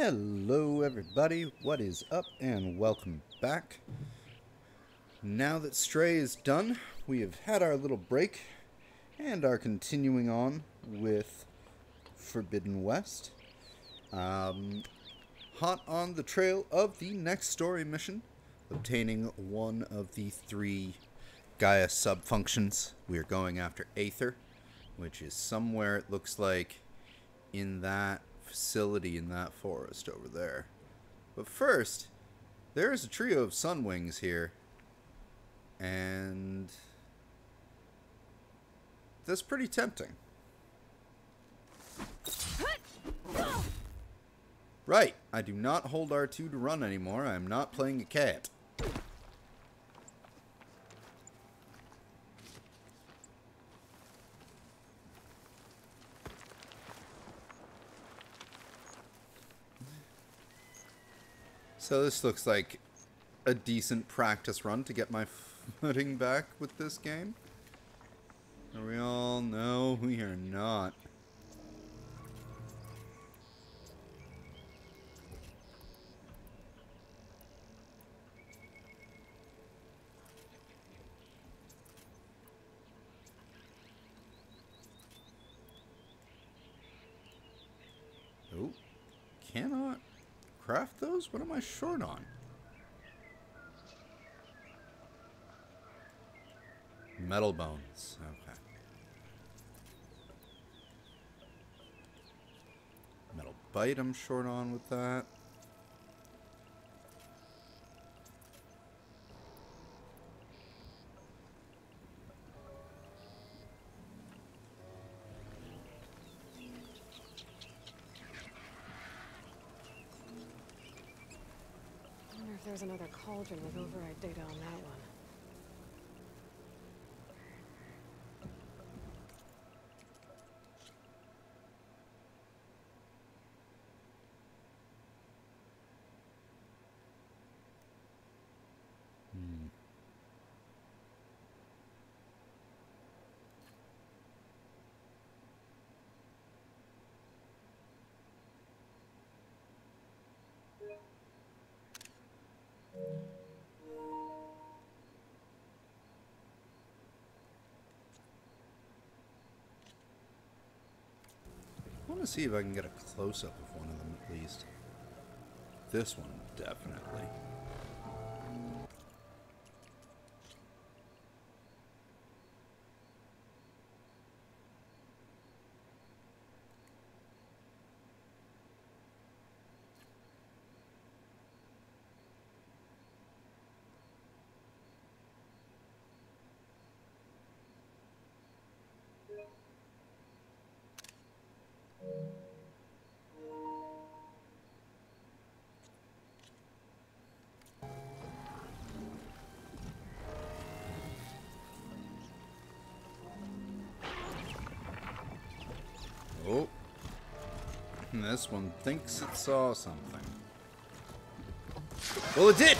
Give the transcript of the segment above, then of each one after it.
Hello everybody, what is up and welcome back. Now that Stray is done, we have had our little break and are continuing on with Forbidden West. Hot on the trail of the next story mission, obtaining one of the 3 GAIA sub-functions. We are going after Aether, which is somewhere, it looks like, in that facility in that forest over there. But first, there is a trio of sunwings here, and that's pretty tempting. Right, I do not hold R2 to run anymore. I am not playing a cat. So this looks like a decent practice run to get my footing back with this game. Are we all? No, we are not. Oh, cannot craft those? What am I short on? Metal bones. Okay. Metal bite I'm short on with that. There's another cauldron with override data on that one. I want to see if I can get a close-up of one of them at least. This one, definitely. Oh, this one thinks it saw something. Well, it did!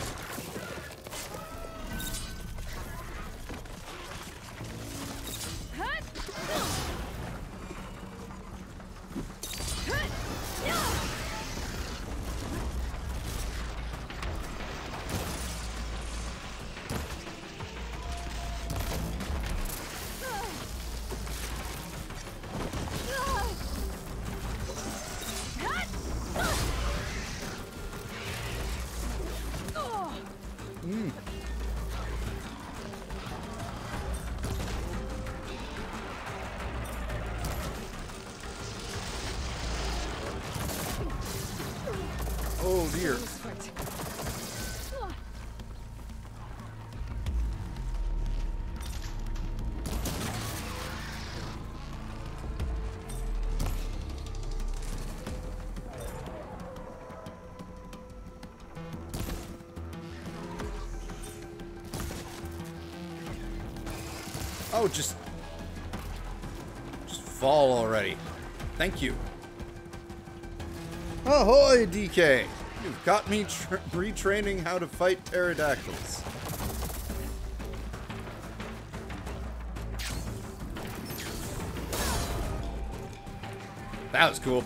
Oh dear. Oh, just fall already. Thank you. Ahoy, DK! You've got me retraining how to fight pterodactyls. That was cool.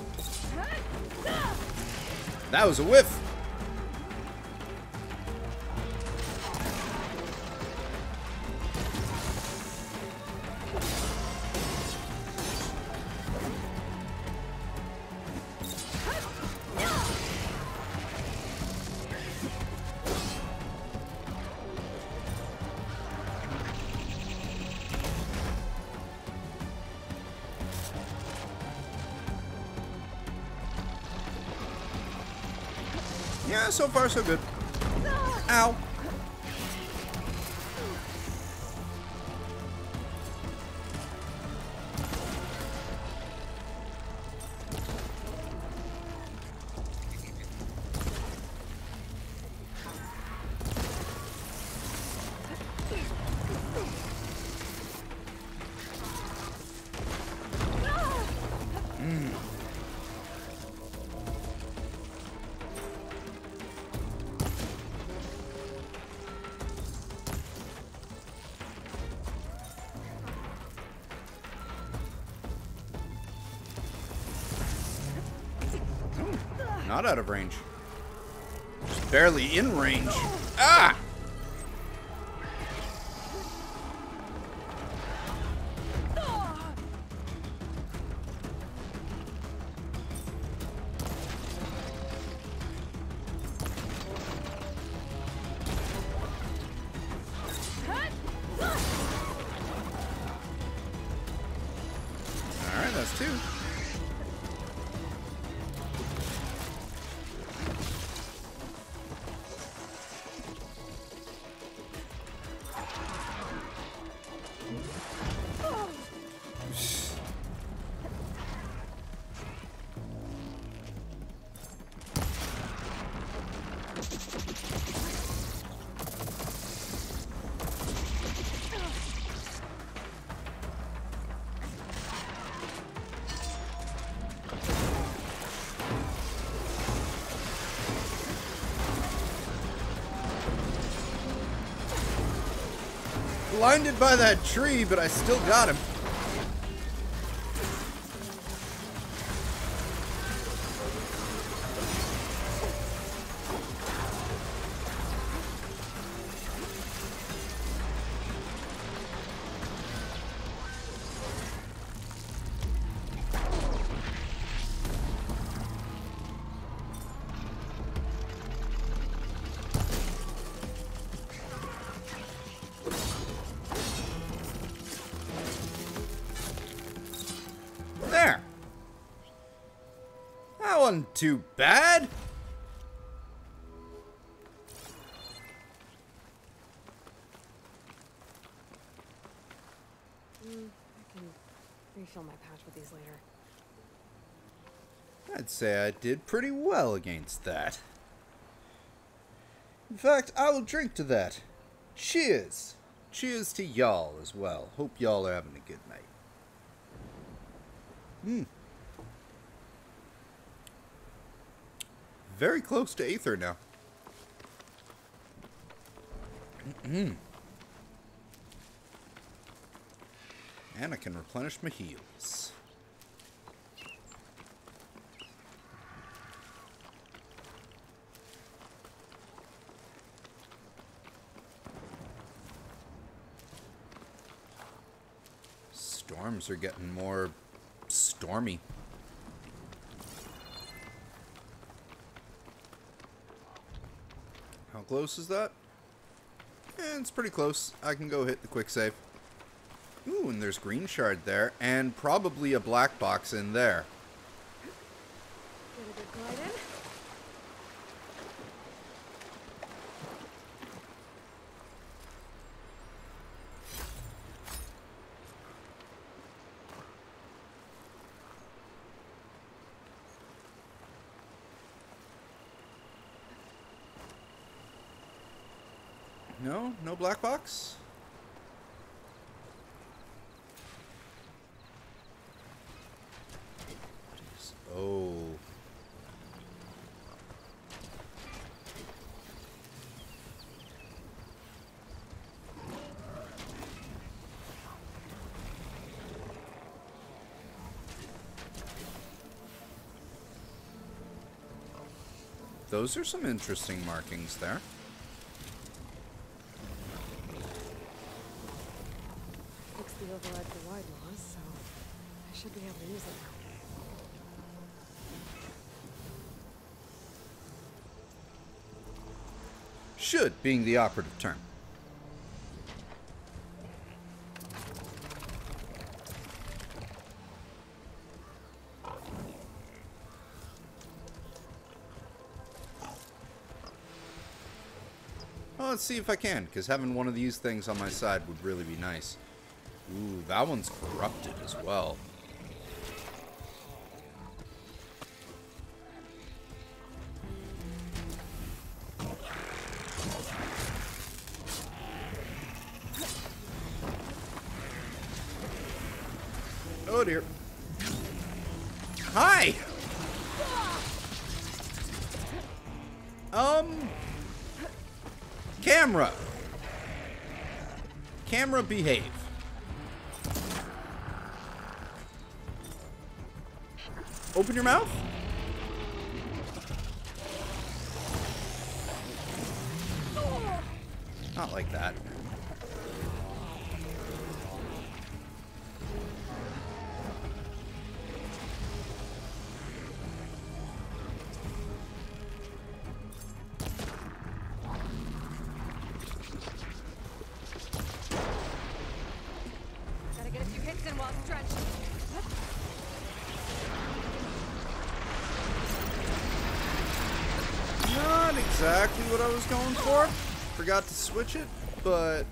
That was a whiff. Yeah, so far so good. Ow. Not out of range. Just barely in range. Ah! Alright, that's two. Blinded by that tree, but I still got him. There. That wasn't too bad. I can refill my pouch with these later. I'd say I did pretty well against that. In fact, I will drink to that. Cheers. Cheers to y'all as well. Hope y'all are having a good night. Very close to Aether now. And I can replenish my heals. Storms are getting more stormy. How close is that? It's pretty close. I can go hit the quick save. Ooh, and there's green shard there, and probably a black box in there. Get a good glide in. No? No black box? Oh. Those are some interesting markings there. Fix the override for wide laws, so I should be able to use it now. Should being the operative term. Well, let's see if I can, because having one of these things on my side would really be nice. Ooh, that one's corrupted as well. Oh dear. Hi! Camera! Camera, behave. Open your mouth? Not like that. Gotta get a few hits in while stretched. Not exactly what I was going for. Forgot to switch it, but...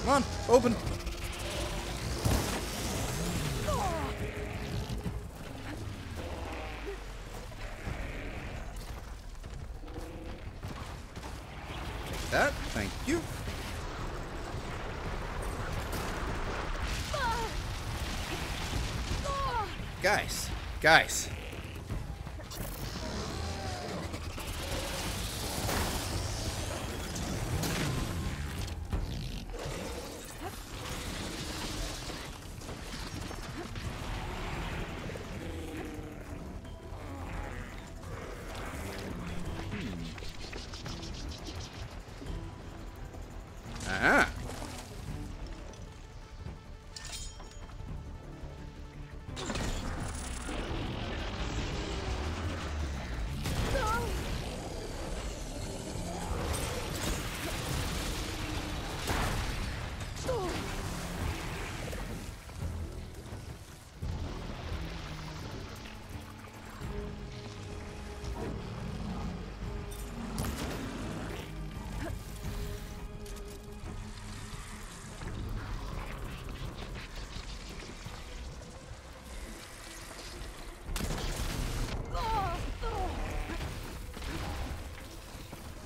Come on, open. Take that, thank you. Guys. Ah.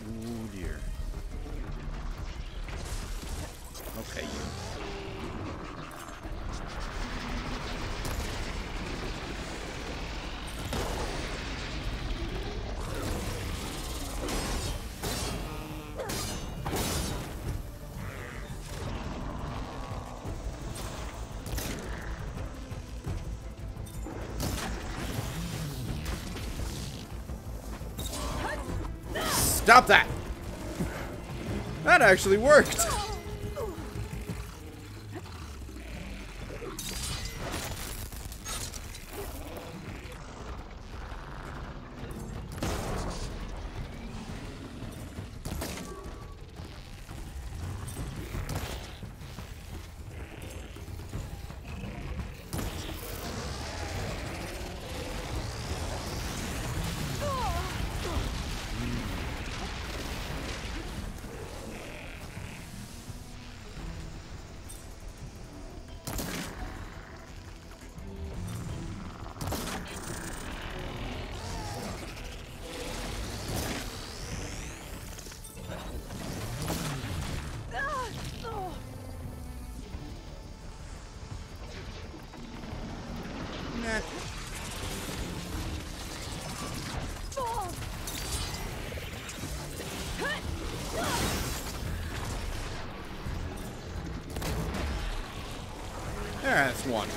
Ooh, dear. Okay, you. Stop that! That actually worked! That's one.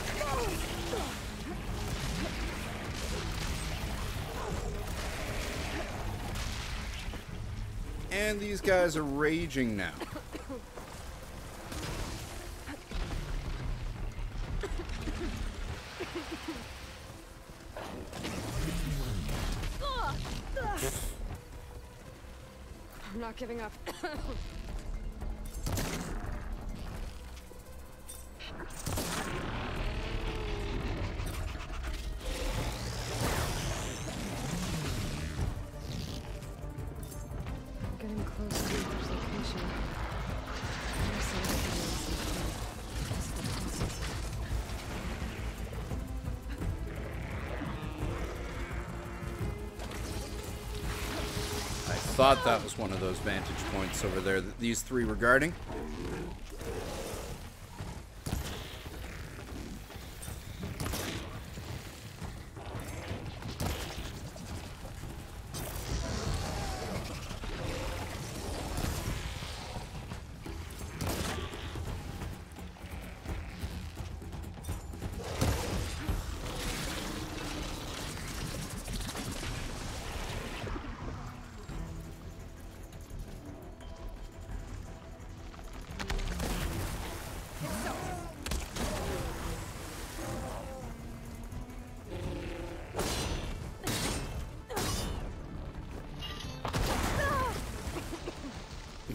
And these guys are raging now. I'm not giving up. Getting close to Ether's location. There's something else in here. This is the process. I thought that was one of those vantage points over there that these three were guarding.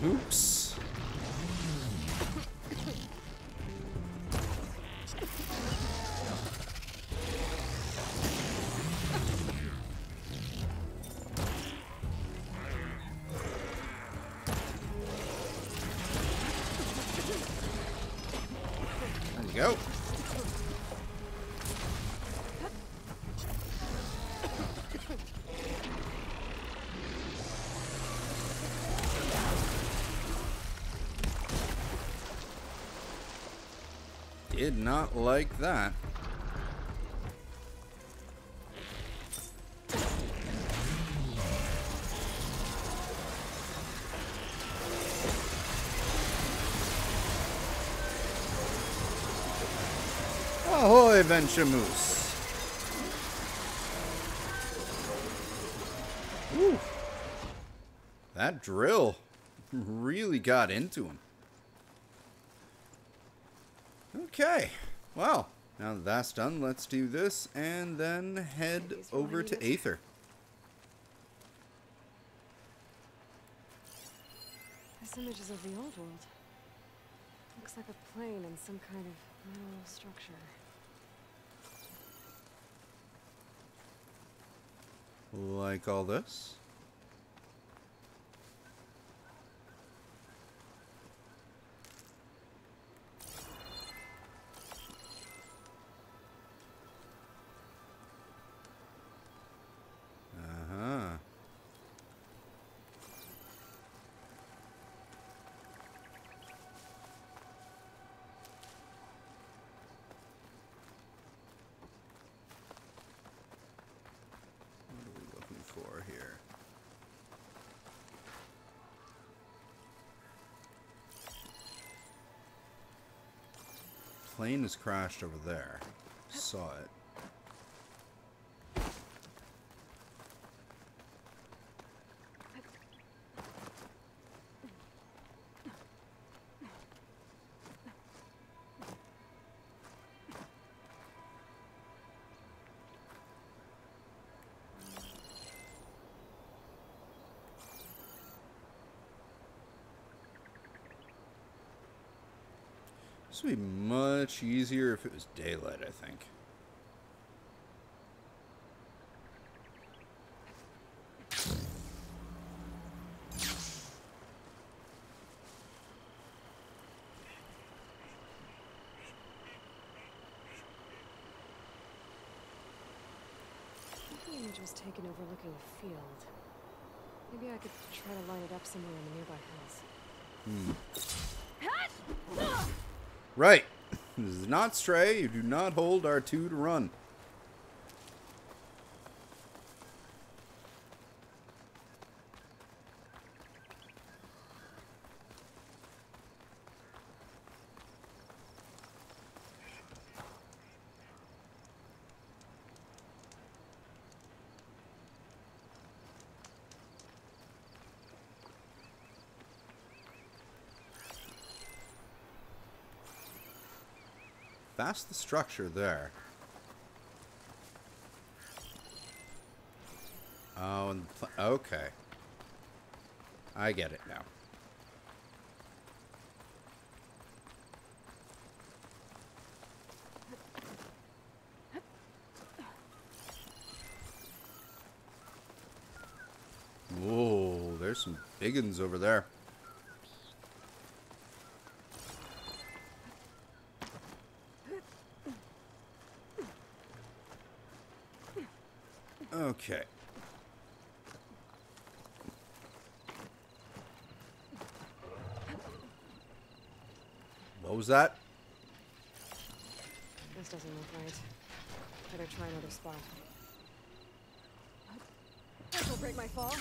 Oops. There we go. Did not like that. Ahoy, Venture-moose. Woo. That drill really got into him. Okay, well, now that that's done, let's do this and then head over to Aether. This image is of the old world. Looks like a plane and some kind of mineral structure. Like all this. Here. Plane has crashed over there. Saw it. This would be much easier if it was daylight, I think. The image was taken overlooking a field. Maybe I could try to line it up somewhere in the nearby hills. Right. This is not Stray. You do not hold R2 to run. past the structure there. Oh, and okay. I get it now. Whoa, there's some big ones over there. Okay. What was that? This doesn't look right. Better try another spot. This will break my fall.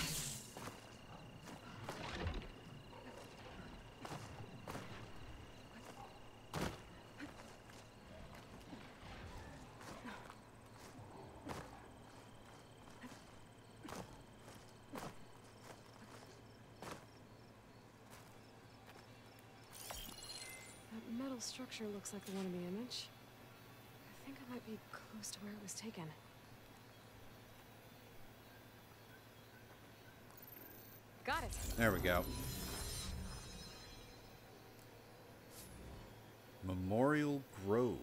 That metal structure looks like the one in the image. I think I might be close to where it was taken. Got it. There we go. Memorial Grove.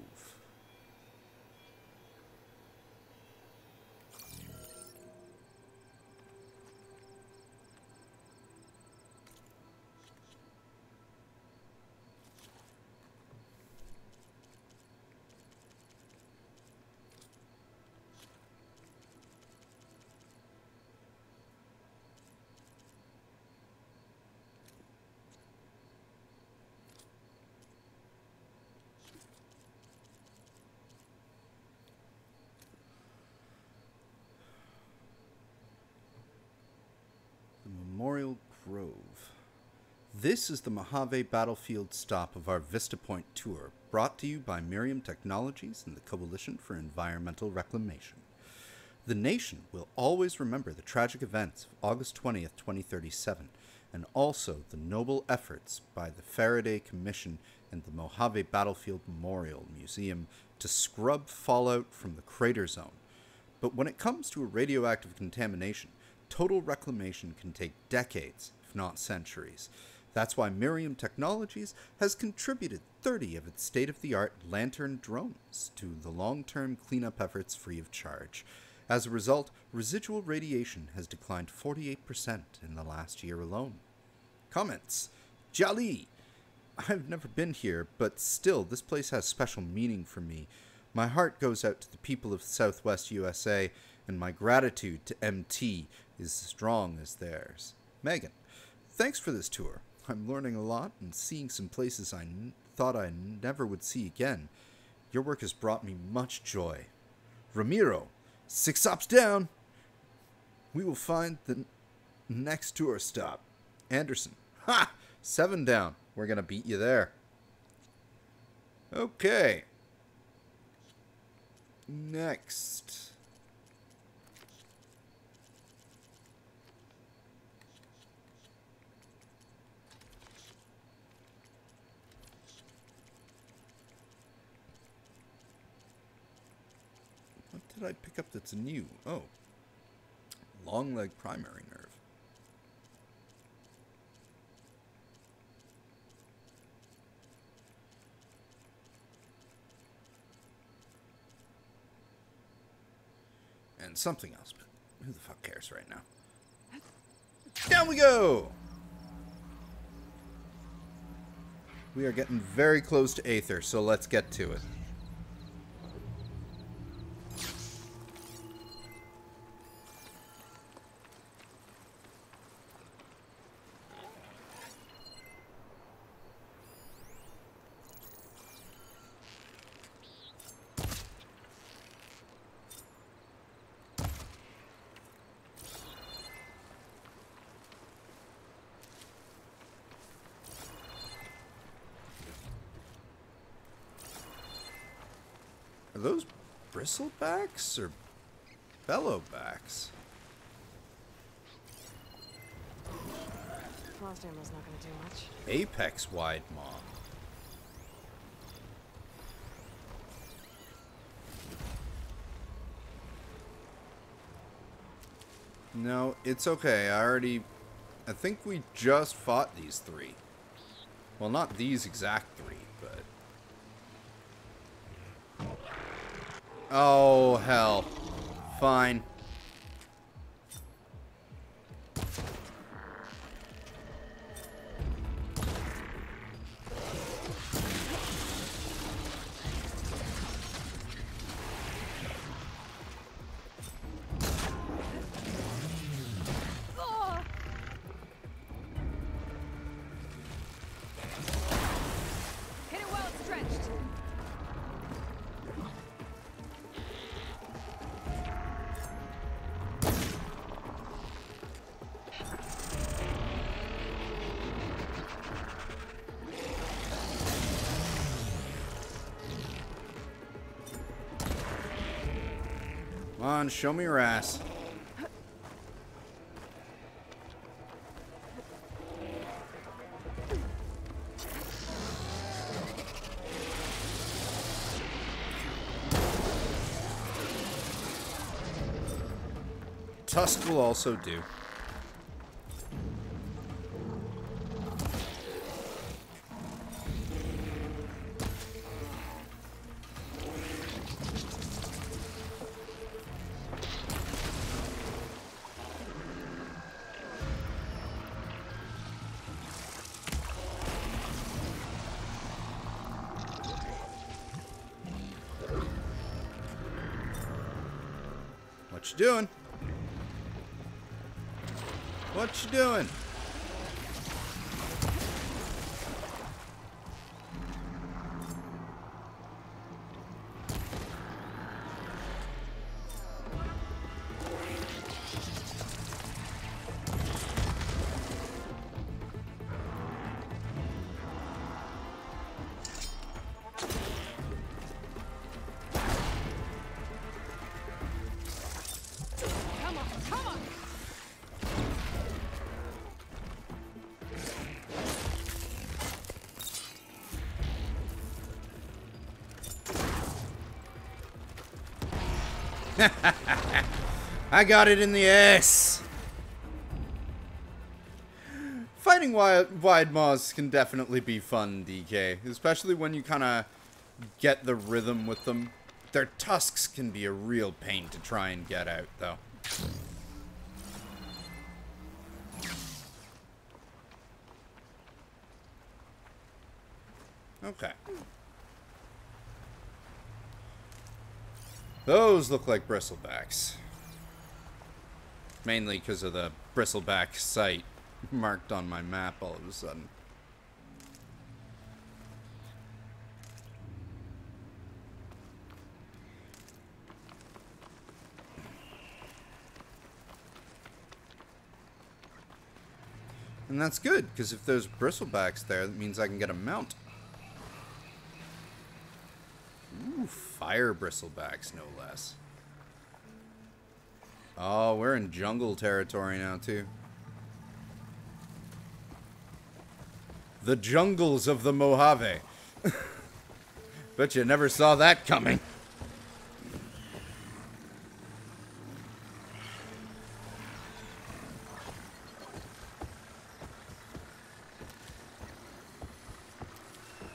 Memorial Grove. This is the Mojave Battlefield stop of our Vista Point tour, brought to you by Meridian Technologies and the Coalition for Environmental Reclamation. The nation will always remember the tragic events of August 20th, 2037, and also the noble efforts by the Faraday Commission and the Mojave Battlefield Memorial Museum to scrub fallout from the crater zone. But when it comes to a radioactive contamination, total reclamation can take decades, if not centuries. That's why Meridian Technologies has contributed 30 of its state-of-the-art Lantern drones to the long-term cleanup efforts free of charge. As a result, residual radiation has declined 48% in the last year alone. Comments. Jali! I've never been here, but still, this place has special meaning for me. My heart goes out to the people of Southwest USA, and my gratitude to MT is as strong as theirs. Megan, thanks for this tour. I'm learning a lot and seeing some places I thought I never would see again. Your work has brought me much joy. Ramiro, 6 stops down. We will find the next tour stop. Anderson, ha! 7 down. We're going to beat you there. Okay. Next. What did I pick up that's new? Oh. Long leg primary nerve. And something else, but who the fuck cares right now? Down we go! We are getting very close to Aether, so let's get to it. Are those bristlebacks or bellowbacks? Frost ammo's not gonna do much. Apex wide maw. No, it's okay. I think we just fought these three. Well, not these exact three, but... Oh, hell. Fine. Hit it while it's stretched. Come on, show me your ass. Tusk will also do. What you doing? What you doing? Come on, come on. I got it in the ass. Fighting wide maws can definitely be fun, DK. Especially when you kind of get the rhythm with them. Their tusks can be a real pain to try and get out, though. Okay. Those look like bristlebacks. Mainly because of the bristleback site marked on my map all of a sudden. And that's good, because if there's bristlebacks there, that means I can get a mount. Ooh, fire bristlebacks, no less. Oh, we're in jungle territory now, too. The jungles of the Mojave. Bet you never saw that coming.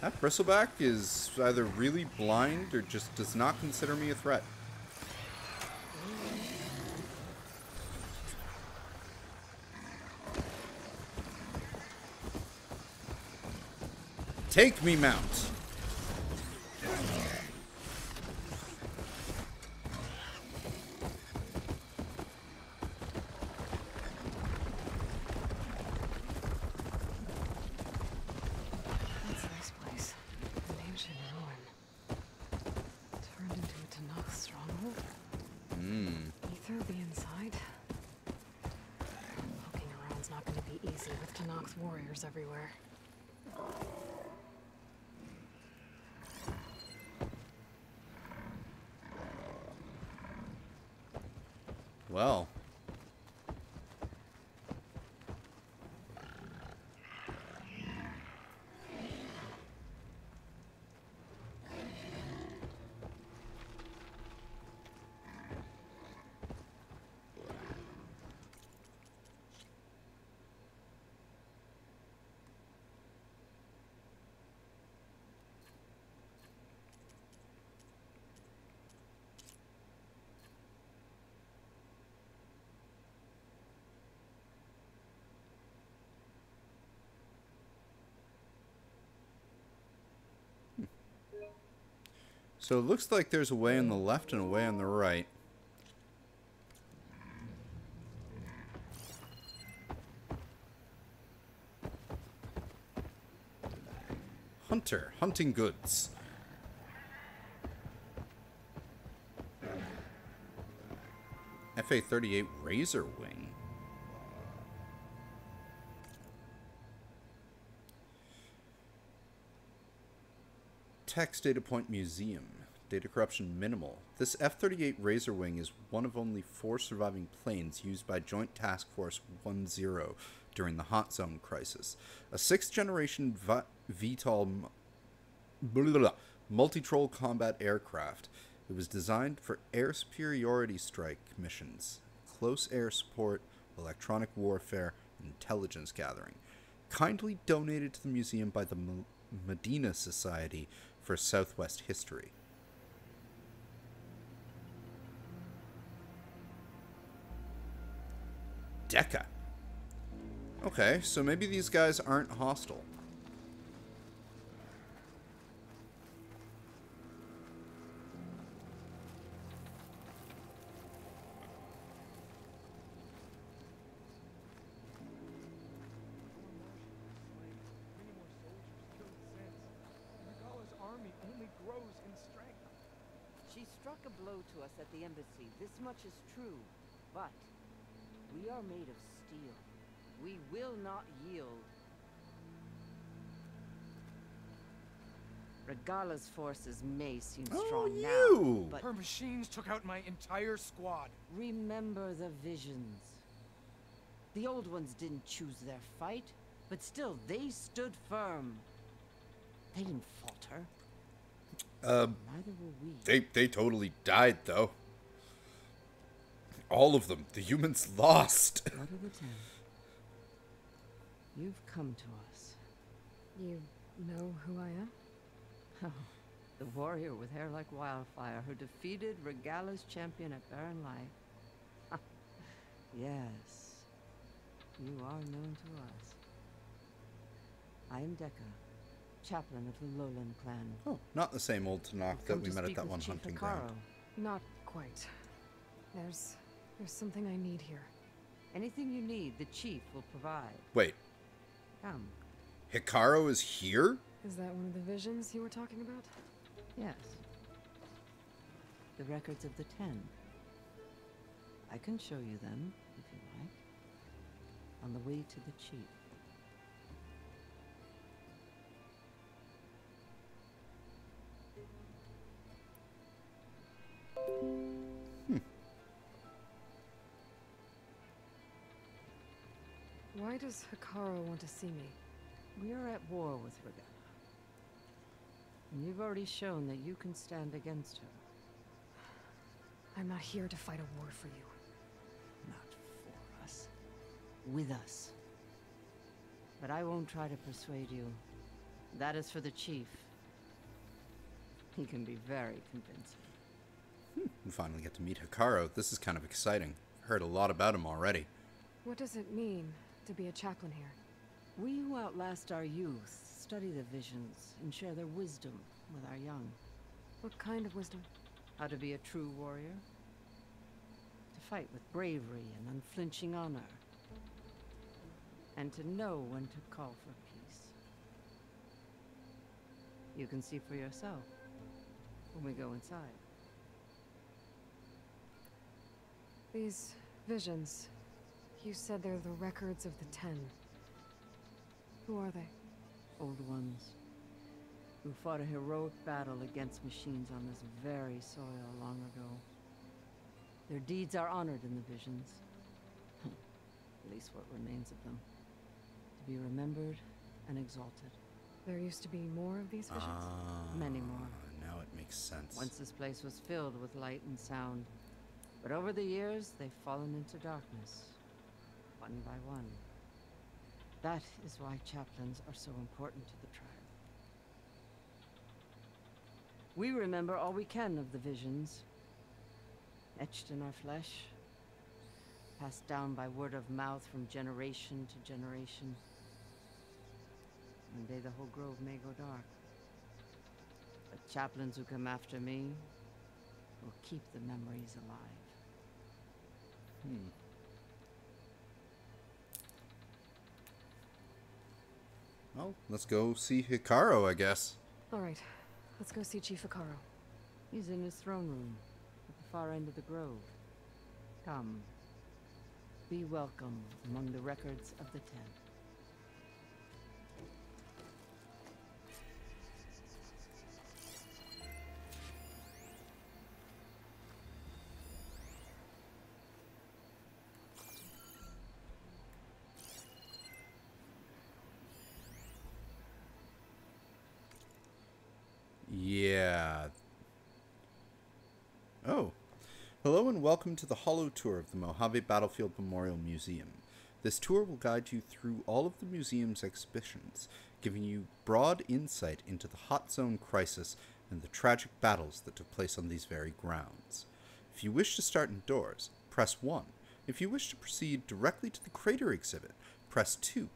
That bristleback is either really blind or just does not consider me a threat. Take me, mount. Warriors everywhere. Well. So it looks like there's a way on the left and a way on the right. Hunter, hunting goods. FA-38 Razor Wing. Text Data Point Museum. Data corruption minimal. This F-38 Razor Wing is one of only 4 surviving planes used by Joint Task Force 10 during the Hot Zone crisis. A 6th generation VTOL multi-troll combat aircraft. It was designed for air superiority strike missions, close air support, electronic warfare, and intelligence gathering. Kindly donated to the museum by the Medina Society for Southwest History. Deca. Okay, so maybe these guys aren't hostile. She struck a blow to us at the embassy. This much is true. But we are made of steel. We will not yield. Regala's forces may seem strong now, but her machines took out my entire squad. remember the visions. The old ones didn't choose their fight, but still they stood firm. They didn't falter. Neither will we. They totally died, though. All of them. The humans lost. What of the 10? You've come to us. You know who I am? Oh, the warrior with hair like wildfire who defeated Regala's champion at Barren Light. Yes, you are known to us. I am Deca, chaplain of the Lowland clan. Oh, not the same old Tanakh I've that come we to met at speak that with one Chief hunting Hikaru. ground. Not quite. There's something I need here. Anything you need, the chief will provide. Wait, Come. Hikaru is here? Is that one of the visions you were talking about? Yes. The records of the 10. I can show you them, if you like. On the way to the chief. Why does Hikaru want to see me? We are at war with Regala. And you've already shown that you can stand against her. I'm not here to fight a war for you. Not for us. With us. But I won't try to persuade you. That is for the chief. He can be very convincing. We finally get to meet Hikaru. This is kind of exciting. Heard a lot about him already. What does it mean to be a chaplain here? We who outlast our youth study the visions and share their wisdom with our young. What kind of wisdom? How to be a true warrior. To fight with bravery and unflinching honor. And to know when to call for peace. You can see for yourself when we go inside. These visions, you said they're the records of the 10. Who are they? Old ones. Who fought a heroic battle against machines on this very soil long ago. Their deeds are honored in the visions. At least what remains of them. To be remembered and exalted. There used to be more of these visions? Many more. Now it makes sense. Once this place was filled with light and sound. But over the years, they've fallen into darkness. One by one. That is why chaplains are so important to the tribe. We remember all we can of the visions. Etched in our flesh. Passed down by word of mouth from generation to generation. One day the whole grove may go dark. But chaplains who come after me will keep the memories alive. Well, let's go see Hikaru, I guess. All right, let's go see Chief Hikaru. He's in his throne room, at the far end of the grove. Come. Be welcome among the records of the Ten. Yeah. Oh. Hello and welcome to the Holo Tour of the Mojave Battlefield Memorial Museum. This tour will guide you through all of the museum's exhibitions, giving you broad insight into the Hot Zone crisis and the tragic battles that took place on these very grounds. If you wish to start indoors, press 1. If you wish to proceed directly to the crater exhibit, press 2.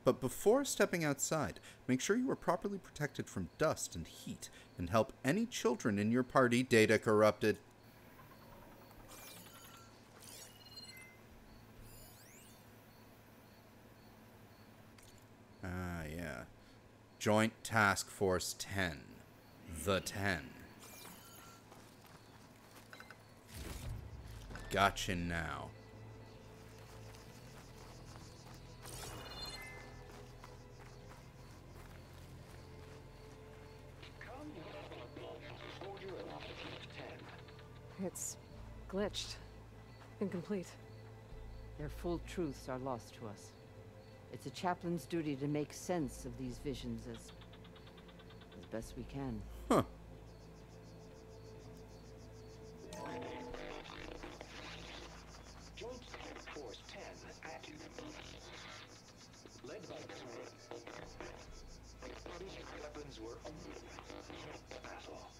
But before stepping outside, make sure you are properly protected from dust and heat, and help any children in your party data corrupted. Ah, yeah. Joint Task Force 10. The 10. Gotcha now. It's glitched. Incomplete. Their full truths are lost to us. It's a chaplain's duty to make sense of these visions as best we can. Huh. Joint Force 10 active. Led by weapons were battle.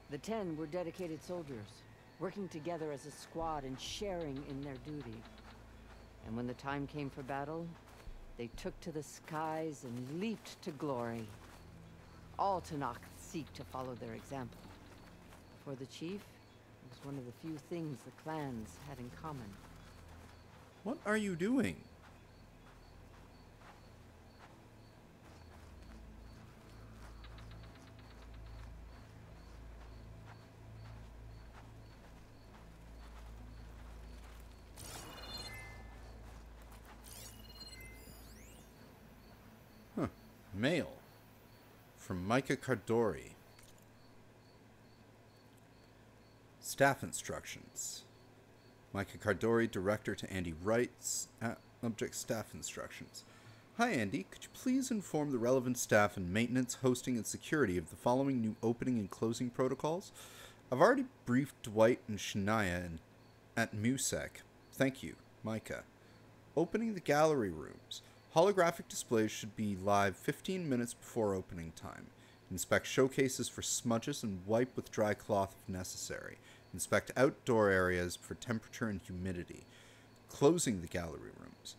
The 10 were dedicated soldiers, working together as a squad and sharing in their duty. And when the time came for battle, they took to the skies and leaped to glory. All Tanakh seek to follow their example. For the chief, it was one of the few things the clans had in common. What are you doing? Huh. Mail. From Micah Cardori. Staff instructions. Micah Cardori, director to Andy Wrights. Object staff instructions. Hi Andy, could you please inform the relevant staff in maintenance, hosting, and security of the following new opening and closing protocols? I've already briefed Dwight and Shania at MUSEC. Thank you, Micah. Opening the gallery rooms. Holographic displays should be live 15 minutes before opening time. Inspect showcases for smudges and wipe with dry cloth if necessary. Inspect outdoor areas for temperature and humidity. Closing the gallery rooms.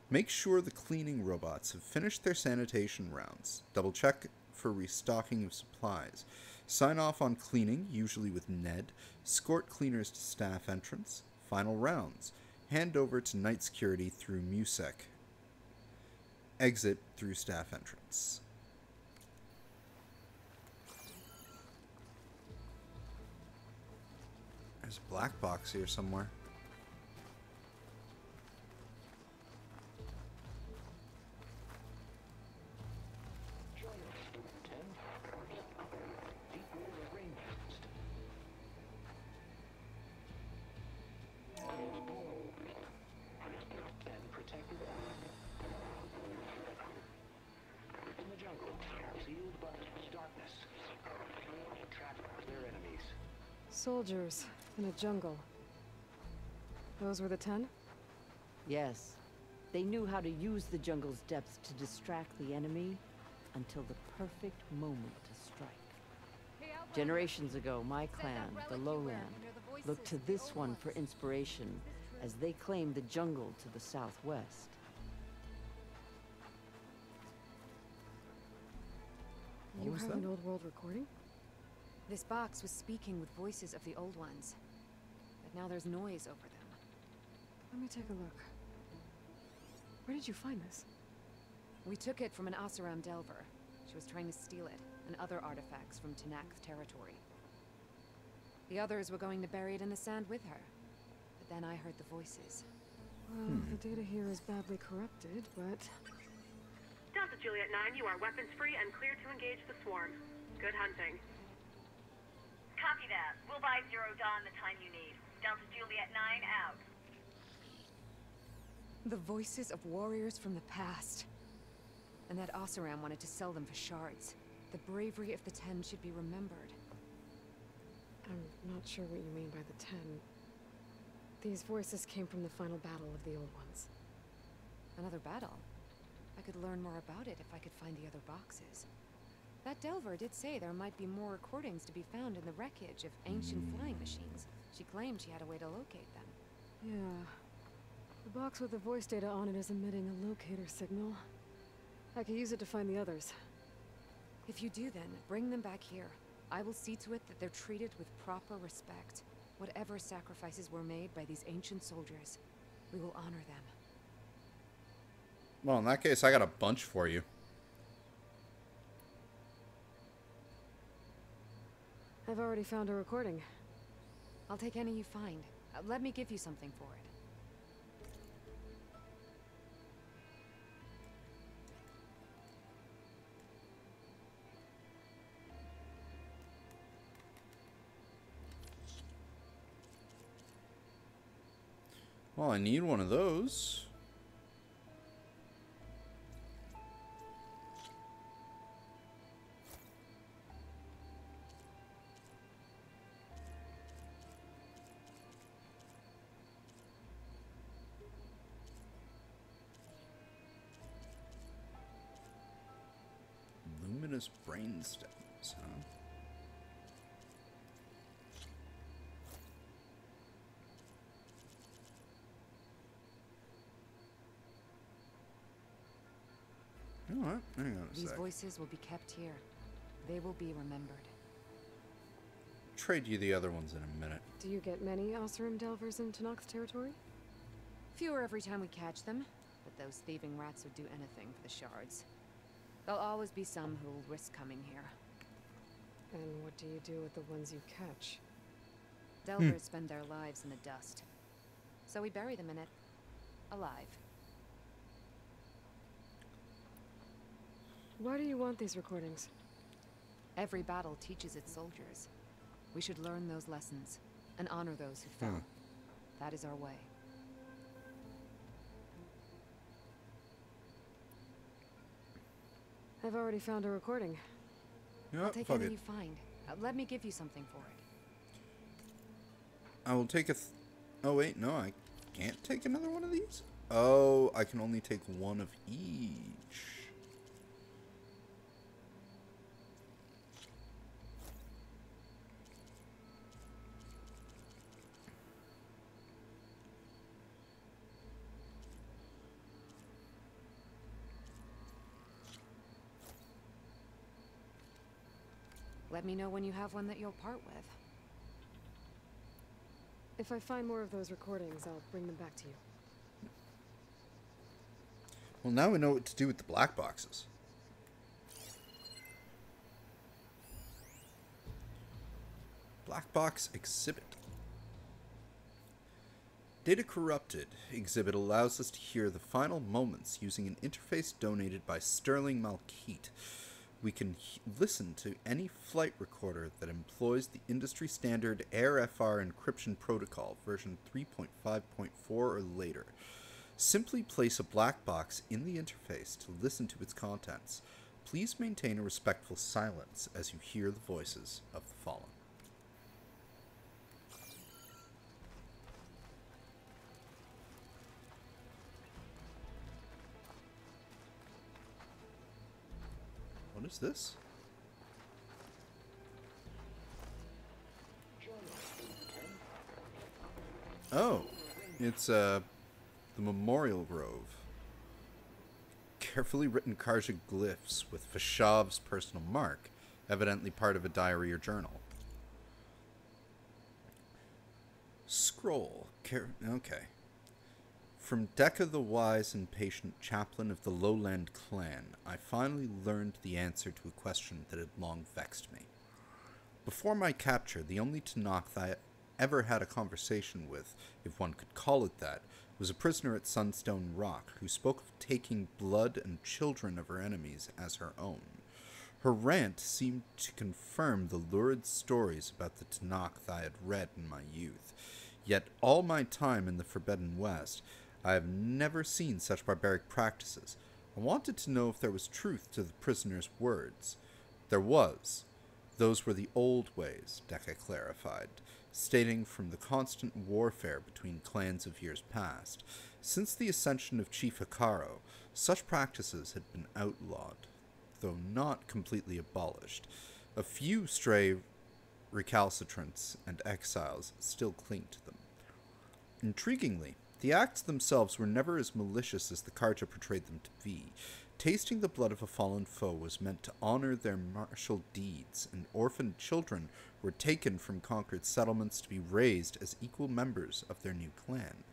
Make sure the cleaning robots have finished their sanitation rounds. Double check for restocking of supplies. Sign off on cleaning, usually with Ned. Escort cleaners to staff entrance. Final rounds. Hand over to night security through MUSEC. Exit through staff entrance. There's a black box here somewhere. Soldiers in a jungle. Those were the 10? Yes, they knew how to use the jungle's depths to distract the enemy until the perfect moment to strike. Generations ago, my clan, the Lowland, looked to this one for inspiration as they claimed the jungle to the southwest. was Part that? of an old world recording? This box was speaking with voices of the old ones. But now there's noise over them. Let me take a look. Where did you find this? We took it from an Oseram Delver. She was trying to steal it, and other artifacts from Tenakth territory. The others were going to bury it in the sand with her. But then I heard the voices. Well, the data here is badly corrupted, but... Delta Juliet 9, you are weapons free and clear to engage the swarm. Good hunting. Copy that. We'll buy Zero Dawn the time you need. Delta Juliet 9 out. The voices of warriors from the past. And that Oseram wanted to sell them for shards. The bravery of the Ten should be remembered. I'm not sure what you mean by the 10. These voices came from the final battle of the old ones. Another battle? I could learn more about it if I could find the other boxes. That Delver did say there might be more recordings to be found in the wreckage of ancient flying machines. She claimed she had a way to locate them. Yeah. The box with the voice data on it is emitting a locator signal. I could use it to find the others. If you do then, bring them back here. I will see to it that they're treated with proper respect. Whatever sacrifices were made by these ancient soldiers, we will honor them. Well, in that case, I got a bunch for you. I've already found a recording. I'll take any you find. Let me give you something for it. Well, I need one of those. Luminous brainstems, huh? You know what? Hang on a These sec. voices will be kept here. They will be remembered. Trade you the other ones in a minute. Do you get many Oseram Delvers in Tenakth territory? Fewer every time we catch them, but those thieving rats would do anything for the shards. There'll always be some who'll risk coming here. And what do you do with the ones you catch? Delvers spend their lives in the dust. So we bury them in it, alive. Why do you want these recordings? Every battle teaches its soldiers. We should learn those lessons, and honor those who fell. That is our way. I've already found a recording. Yeah, I'll take fuck any it. you find. Let me give you something for it. I will take a... Oh, wait, no, I can't take another one of these? Oh, I can only take one of each. Let me know when you have one that you'll part with. If I find more of those recordings, I'll bring them back to you. Well, now we know what to do with the black boxes. Black box exhibit. Data corrupted exhibit allows us to hear the final moments using an interface donated by Sterling Malkeet. We can listen to any flight recorder that employs the industry standard AirFR encryption protocol version 3.5.4 or later. Simply place a black box in the interface to listen to its contents. Please maintain a respectful silence as you hear the voices of the fallen. What is this? Oh, it's the Memorial Grove. Carefully written Carja glyphs with Vashav's personal mark evidently part of a diary or journal. Scroll. Okay. From Decca the wise and patient chaplain of the Lowland clan, I finally learned the answer to a question that had long vexed me. Before my capture, the only Tanakh that I ever had a conversation with, if one could call it that, was a prisoner at Sunstone Rock who spoke of taking blood and children of her enemies as her own. Her rant seemed to confirm the lurid stories about the Tanakh that I had read in my youth. Yet all my time in the Forbidden West, I have never seen such barbaric practices. I wanted to know if there was truth to the prisoner's words. There was. Those were the old ways, Decca clarified, stating from the constant warfare between clans of years past. Since the ascension of Chief Hikaru, such practices had been outlawed, though not completely abolished. A few stray recalcitrants and exiles still cling to them. Intriguingly, the acts themselves were never as malicious as the Carja portrayed them to be. Tasting the blood of a fallen foe was meant to honor their martial deeds, and orphaned children were taken from conquered settlements to be raised as equal members of their new clan,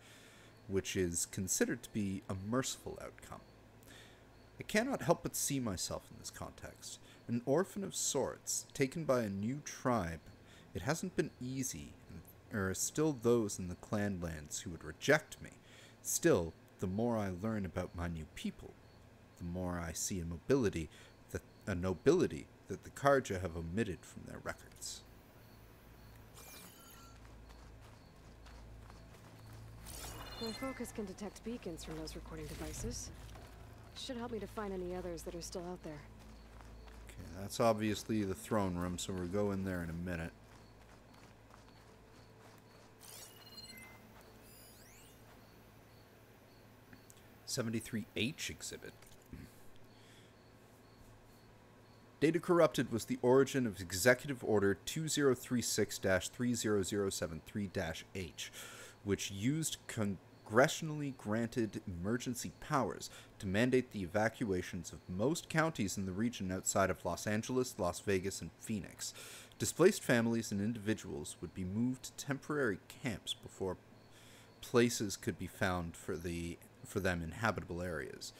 which is considered to be a merciful outcome. I cannot help but see myself in this context. An orphan of sorts, taken by a new tribe. It hasn't been easy, and there are still those in the clan lands who would reject me. Still, the more I learn about my new people, the more I see a nobility that the Carja have omitted from their records. My focus can detect beacons from those recording devices. Should help me to find any others that are still out there. Okay, that's obviously the throne room, so we'll go in there in a minute. '73H exhibit. Data corrupted was the origin of Executive Order 2036-30073-H, which used congressionally granted emergency powers to mandate the evacuations of most counties in the region outside of Los Angeles, Las Vegas, and Phoenix. Displaced families and individuals would be moved to temporary camps before places could be found for them in habitable areas.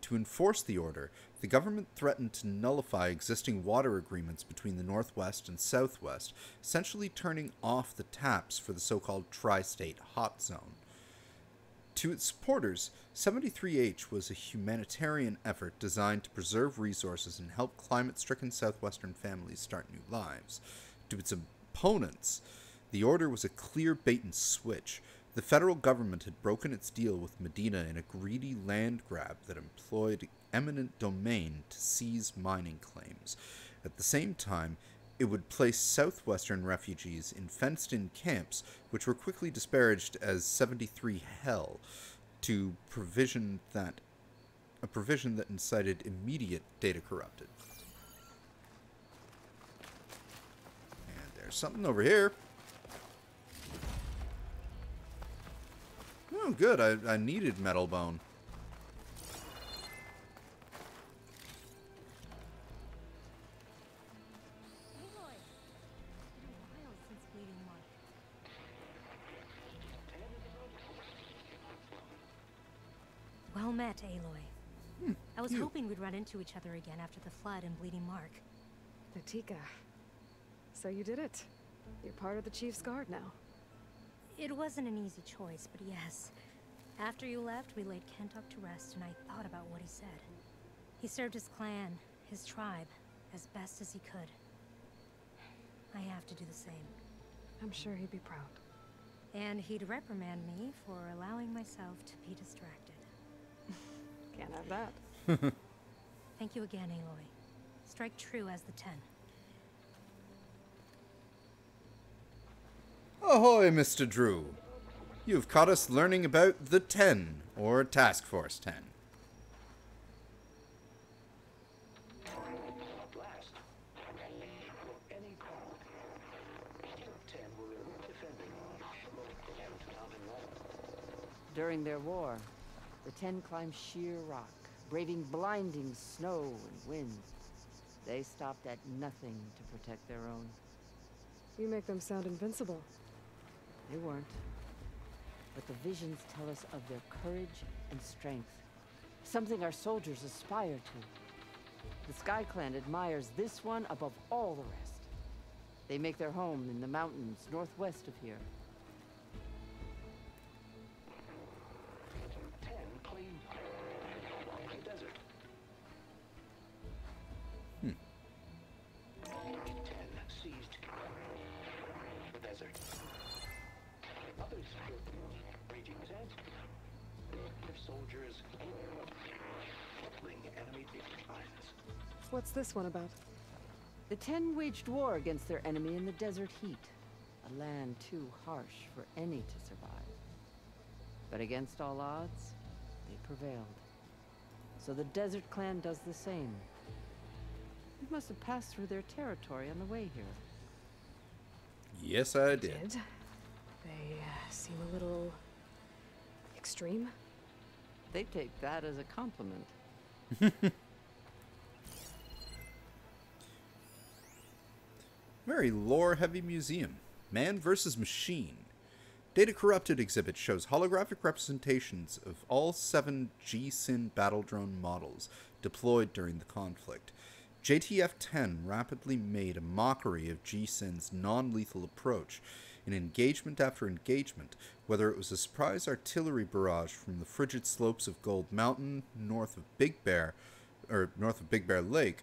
To enforce the order, the government threatened to nullify existing water agreements between the Northwest and Southwest, essentially turning off the taps for the so-called tri-state hot zone. To its supporters, 73H was a humanitarian effort designed to preserve resources and help climate-stricken Southwestern families start new lives. To its opponents, the order was a clear bait-and-switch. The federal government had broken its deal with Medina in a greedy land grab that employed eminent domain to seize mining claims. At the same time, it would place southwestern refugees in fenced-in camps, which were quickly disparaged as 73 Hell, a provision that incited immediate data corrupted. And there's something over here. Oh, good. I needed metal bone. Aloy! It's been a while since Bleeding Mark. Well met, Aloy. I was you. hoping we'd run into each other again after the flood and Bleeding Mark. Natika. So you did it. You're part of the Chief's Guard now. It wasn't an easy choice, but yes. After you left, we laid Kent up to rest, and I thought about what he said. He served his clan, his tribe, as best as he could. I have to do the same. I'm sure he'd be proud. And he'd reprimand me for allowing myself to be distracted. Can't have that. Thank you again, Aloy. Strike true as the 10. Ahoy, Mr. Drew. You've caught us learning about the 10, or Task Force 10. Blast. Any problem. 10 were defending mountain wall. During their war, the 10 climbed sheer rock, braving blinding snow and wind. They stopped at nothing to protect their own. You make them sound invincible. They weren't. But the visions tell us of their courage and strength. Something our soldiers aspire to. The Sky Clan admires this one above all the rest. They make their home in the mountains northwest of here. 10 claimed the desert. 10 seized the desert. Others raging sands. Their soldiers killing enemy lines. What's this one about? The 10 waged war against their enemy in the desert heat. A land too harsh for any to survive. But against all odds, they prevailed. So the Desert Clan does the same. You must have passed through their territory on the way here. Yes, I did. They seem a little extreme. They take that as a compliment. Very lore-heavy museum. Man versus machine. Data Corrupted exhibit shows holographic representations of all 7 G-Sin battle drone models deployed during the conflict. JTF-10 rapidly made a mockery of G-Sin's non-lethal approach in engagement after engagement, whether it was a surprise artillery barrage from the frigid slopes of Gold Mountain north of Big Bear Lake,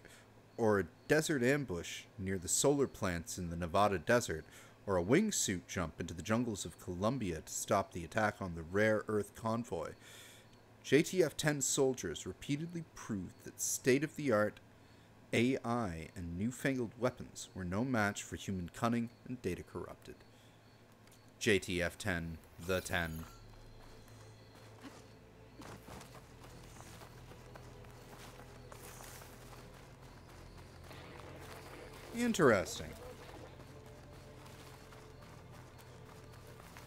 or a desert ambush near the solar plants in the Nevada desert, or a wingsuit jump into the jungles of Colombia to stop the attack on the rare Earth convoy. JTF-10 soldiers repeatedly proved that state-of-the-art AI and newfangled weapons were no match for human cunning and Data Corrupted. JTF-10, the 10. Interesting.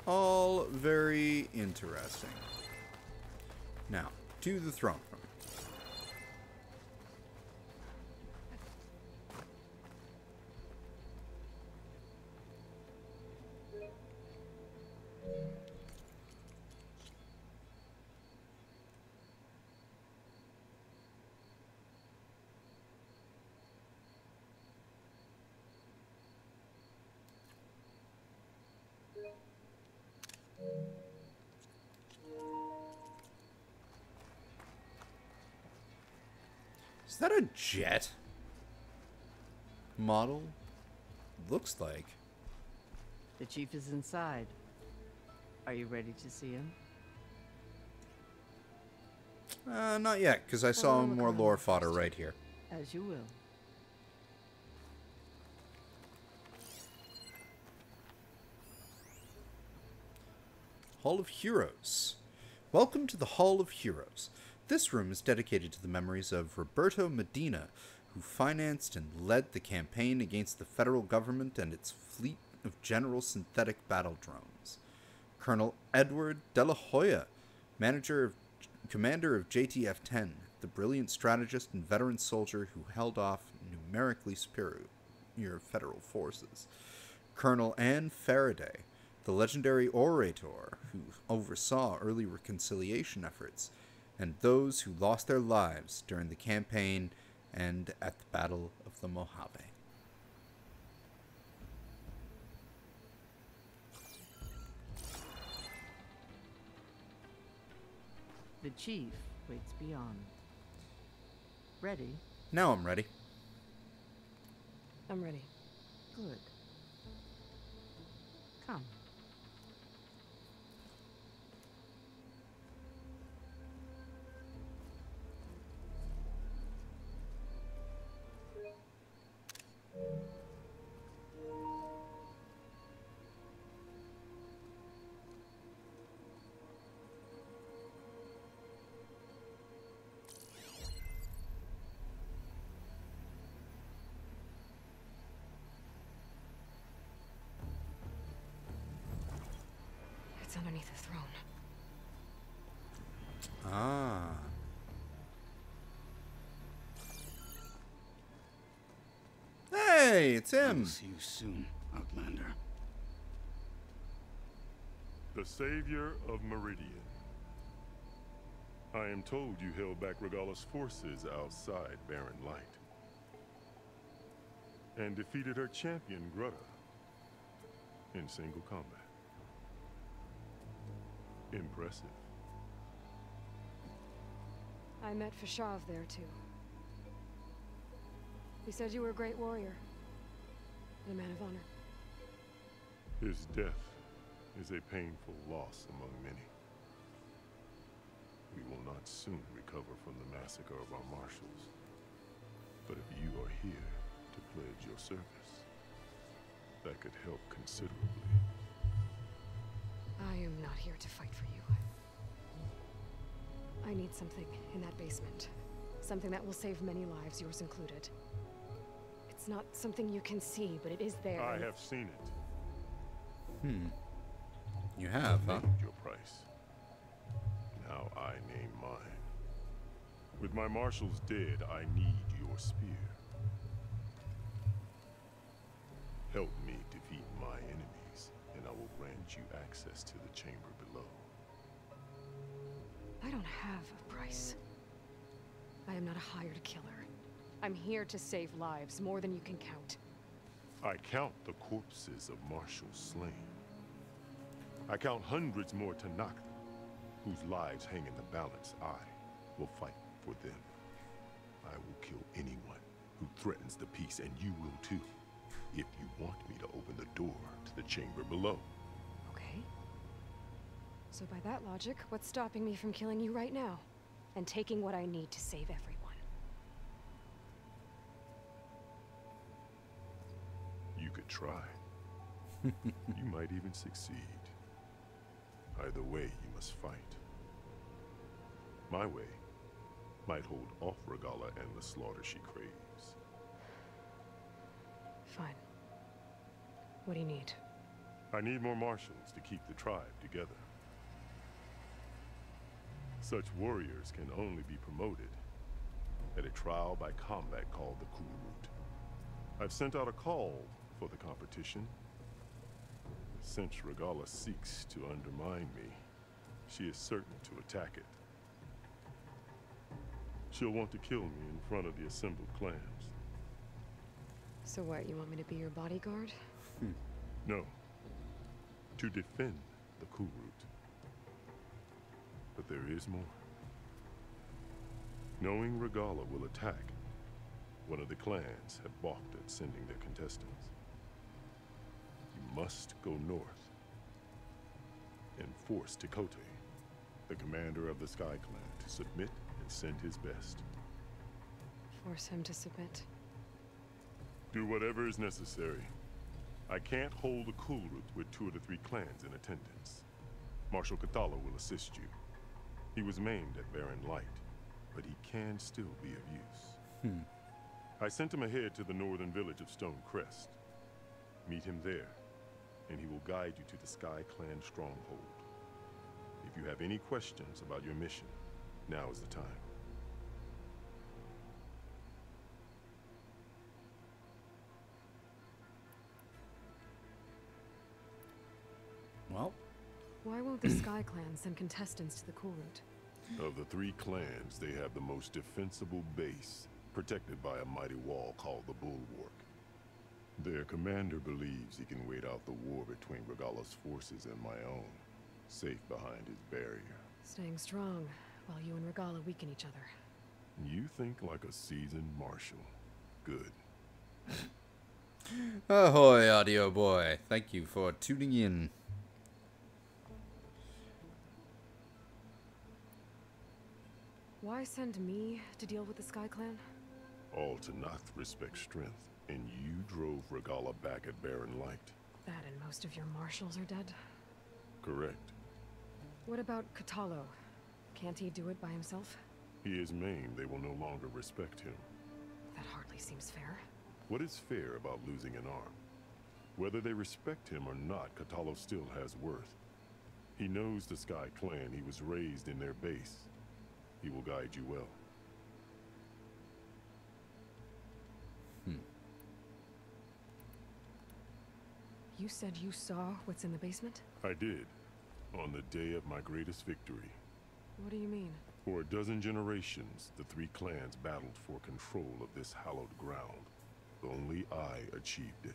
All very interesting. Now, to the throne room. Is that a jet model? Looks like. The chief is inside. Are you ready to see him? Not yet, because I saw more lore fodder right here. As you will. Hall of Heroes. Welcome to the Hall of Heroes. This room is dedicated to the memories of Roberto Medina, who financed and led the campaign against the federal government and its fleet of general synthetic battle drones. Colonel Edward De La Hoya, commander of JTF-10, the brilliant strategist and veteran soldier who held off numerically superior federal forces. Colonel Anne Faraday, the legendary orator who oversaw early reconciliation efforts, and those who lost their lives during the campaign and at the Battle of the Mojave. The chief waits beyond. Ready? Now I'm ready. I'm ready. Good. Come. It's underneath the throne. Ah. Hey, it's I him. will see you soon, Outlander. The savior of Meridian. I am told you held back Regalla's forces outside Barren Light. And defeated her champion, Grutta, in single combat. Impressive. I met Fashav there, too. He said you were a great warrior. And a man of honor. His death is a painful loss among many. We will not soon recover from the massacre of our marshals. But if you are here to pledge your service, that could help considerably. I am not here to fight for you. I need something in that basement. Something that will save many lives, yours included. It's not something you can see, but it is there. I have seen it. You have, huh? Named your price. Now I name mine. With my marshals dead, I need your spear. Help me defeat my enemies, and I will grant you access to the chamber below. I don't have a price. I am not a hired killer. I'm here to save lives, more than you can count. I count the corpses of marshals slain. I count hundreds more Tanakh, whose lives hang in the balance. I will fight for them. I will kill anyone who threatens the peace, and you will too, if you want me to open the door to the chamber below. Okay. So by that logic, what's stopping me from killing you right now? And taking what I need to save everyone? You could try. You might even succeed. Either way, you must fight. My way might hold off Regalla and the slaughter she craves. Fine. What do you need? I need more marshals to keep the tribe together. Such warriors can only be promoted at a trial by combat called the Kulrut. I've sent out a call for the competition. Since Regalla seeks to undermine me, she is certain to attack it. She'll want to kill me in front of the assembled clans. So what, you want me to be your bodyguard? No. To defend the Kulrut. But there is more. Knowing Regalla will attack, one of the clans have balked at sending their contestants. You must go north and force Tekote, the commander of the Sky Clan, to submit and send his best. Force him to submit. Do whatever is necessary. I can't hold a Kulrut with 2 of the 3 clans in attendance. Marshal Kathala will assist you. He was maimed at Barren Light, but he can still be of use. I sent him ahead to the northern village of Stone Crest. Meet him there, and he will guide you to the Sky Clan stronghold. If you have any questions about your mission, now is the time. Well, Why won't the Sky Clan send contestants to the Kulrut? Of the 3 clans, they have the most defensible base, protected by a mighty wall called the Bulwark. Their commander believes he can wait out the war between Regalla's forces and my own, safe behind his barrier. Staying strong, while you and Regalla weaken each other. You think like a seasoned marshal. Good. ahoy, audio boy. Thank you for tuning in. Why send me to deal with the Sky Clan? All Tanakh respect strength, and you drove Regalla back at Barren Light. That and most of your marshals are dead? Correct. What about Katalo? Can't he do it by himself? He is maimed, they will no longer respect him. That hardly seems fair. What is fair about losing an arm? Whether they respect him or not, Katalo still has worth. He knows the Sky Clan, he was raised in their base. He will guide you well. You said you saw what's in the basement? I did, on the day of my greatest victory. What do you mean? For a dozen generations, the three clans battled for control of this hallowed ground. Only I achieved it.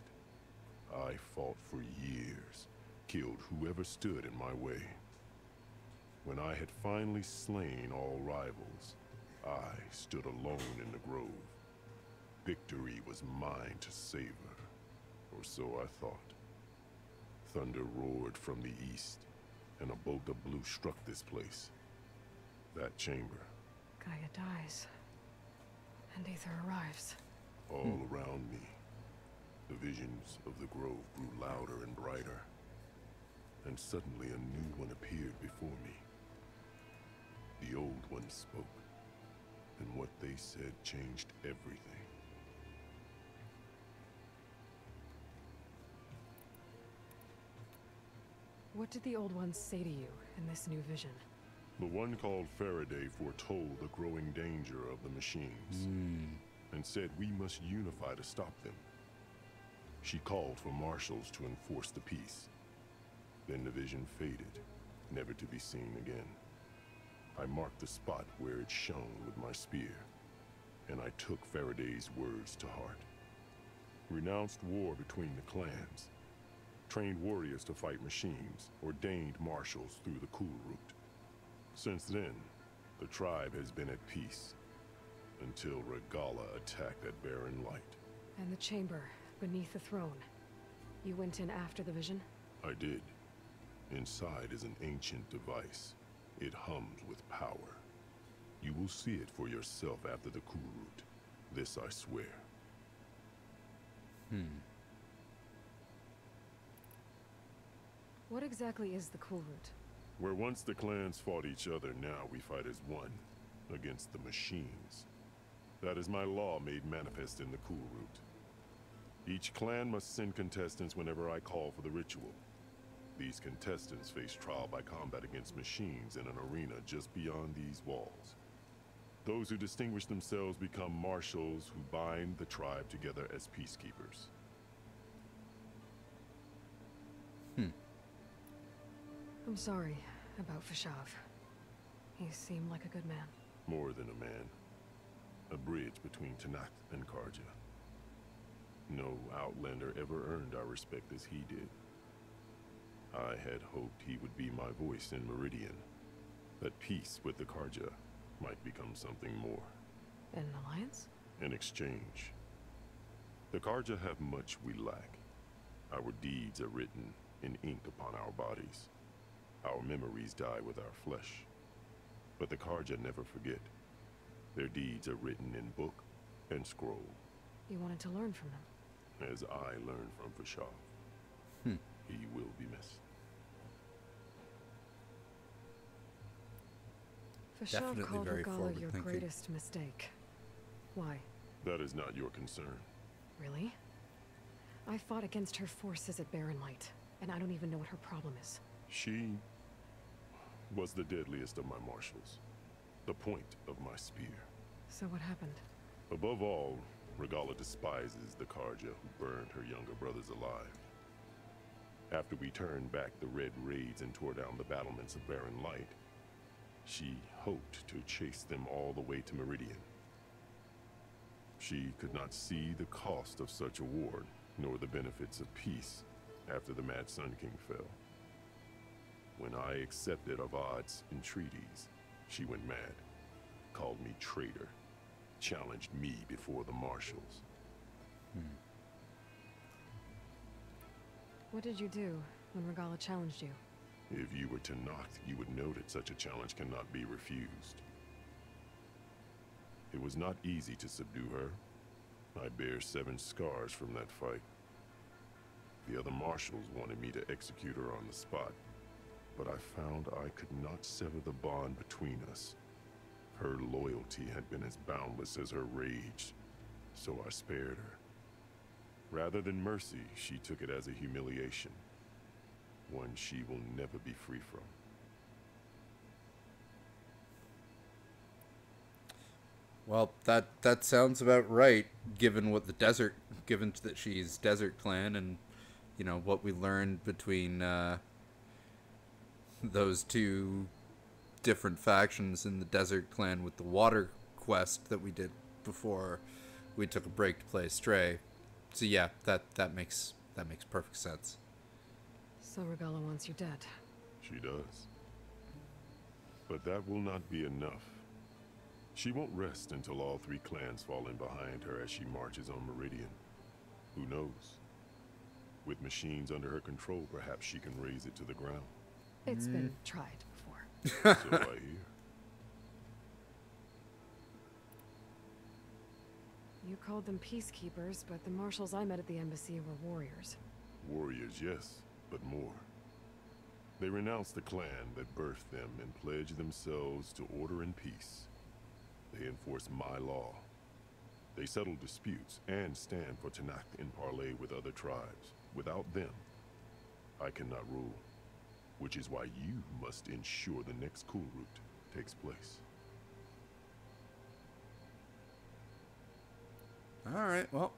I fought for years, killed whoever stood in my way. When I had finally slain all rivals, I stood alone in the grove. Victory was mine to savor, or so I thought. Thunder roared from the east, and a bolt of blue struck this place. That chamber. Gaia dies, and Aether arrives. All around me, the visions of the grove grew louder and brighter, and suddenly a new one appeared before me. The old one spoke, and what they said changed everything. What did the old ones say to you in this new vision? The one called Faraday foretold the growing danger of the machines, and said we must unify to stop them. She called for marshals to enforce the peace. Then the vision faded, never to be seen again. I marked the spot where it shone with my spear, and I took Faraday's words to heart. Renounced war between the clans, trained warriors to fight machines, ordained marshals through the cool route. Since then, the tribe has been at peace, until Regalla attacked at Barren Light. And the chamber, beneath the throne. You went in after the vision? I did. Inside is an ancient device. It hums with power. You will see it for yourself after the cool route. This I swear. What exactly is the cool route? Where once the clans fought each other, now we fight as one, against the machines. That is my law made manifest in the cool route. Each clan must send contestants whenever I call for the ritual. These contestants face trial by combat against machines in an arena just beyond these walls. Those who distinguish themselves become marshals who bind the tribe together as peacekeepers. I'm sorry about Fashav. He seemed like a good man. More than a man. A bridge between Tanakh and Carja. No Outlander ever earned our respect as he did. I had hoped he would be my voice in Meridian. That peace with the Carja might become something more. An alliance? In exchange. The Carja have much we lack. Our deeds are written in ink upon our bodies. Our memories die with our flesh. But the Carja never forget. Their deeds are written in book and scroll. You wanted to learn from them? As I learned from Fashav. He will be missed. Fashav Definitely called very Regalla your forward-thinking. greatest mistake. Why? That is not your concern. Really? I fought against her forces at Barren Light, and I don't even know what her problem is. She was the deadliest of my marshals. The point of my spear. So what happened? Above all, Regalla despises the Carja who burned her younger brothers alive. After we turned back the red raids and tore down the battlements of Barren Light, she hoped to chase them all the way to Meridian. She could not see the cost of such a war, nor the benefits of peace after the Mad Sun King fell. When I accepted Avad's entreaties, she went mad, called me traitor, challenged me before the marshals. What did you do when Regalla challenged you? If you were to knock, you would know that such a challenge cannot be refused. It was not easy to subdue her. I bear 7 scars from that fight. The other marshals wanted me to execute her on the spot, but I found I could not sever the bond between us. Her loyalty had been as boundless as her rage, so I spared her. Rather than mercy, she took it as a humiliation, one she will never be free from. Well, that sounds about right, given what the desert, given that she's Desert Clan, and you know, what we learned between those two different factions in the Desert Clan with the water quest that we did before we took a break to play Stray. So yeah, that makes perfect sense. So Rebella wants you dead. She does. But that will not be enough. She won't rest until all three clans fall in behind her as she marches on Meridian. Who knows? With machines under her control, perhaps she can raise it to the ground. It's been tried before. So I hear. You called them peacekeepers, but the marshals I met at the embassy were warriors. Warriors, yes, but more. They renounce the clan that birthed them and pledge themselves to order and peace. They enforce my law. They settle disputes and stand for Tanakh in parley with other tribes. Without them, I cannot rule. Which is why you must ensure the next cool route takes place. Alright, well.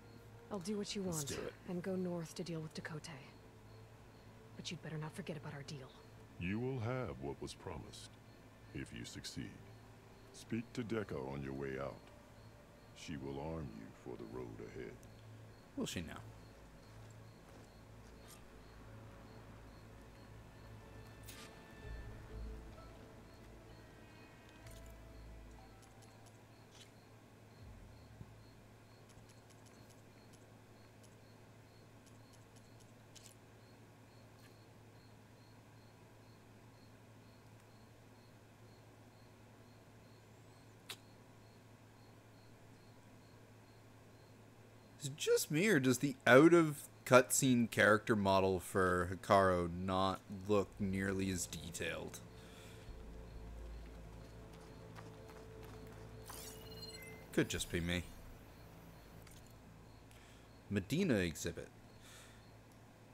I'll do what you Let's want do it. and go north to deal with Dakota. But you'd better not forget about our deal. You will have what was promised, if you succeed. Speak to Deca on your way out. She will arm you for the road ahead. Will she now? Is it just me, or does the out-of-cutscene character model for Hikaru not look nearly as detailed? Could just be me. Medina exhibit.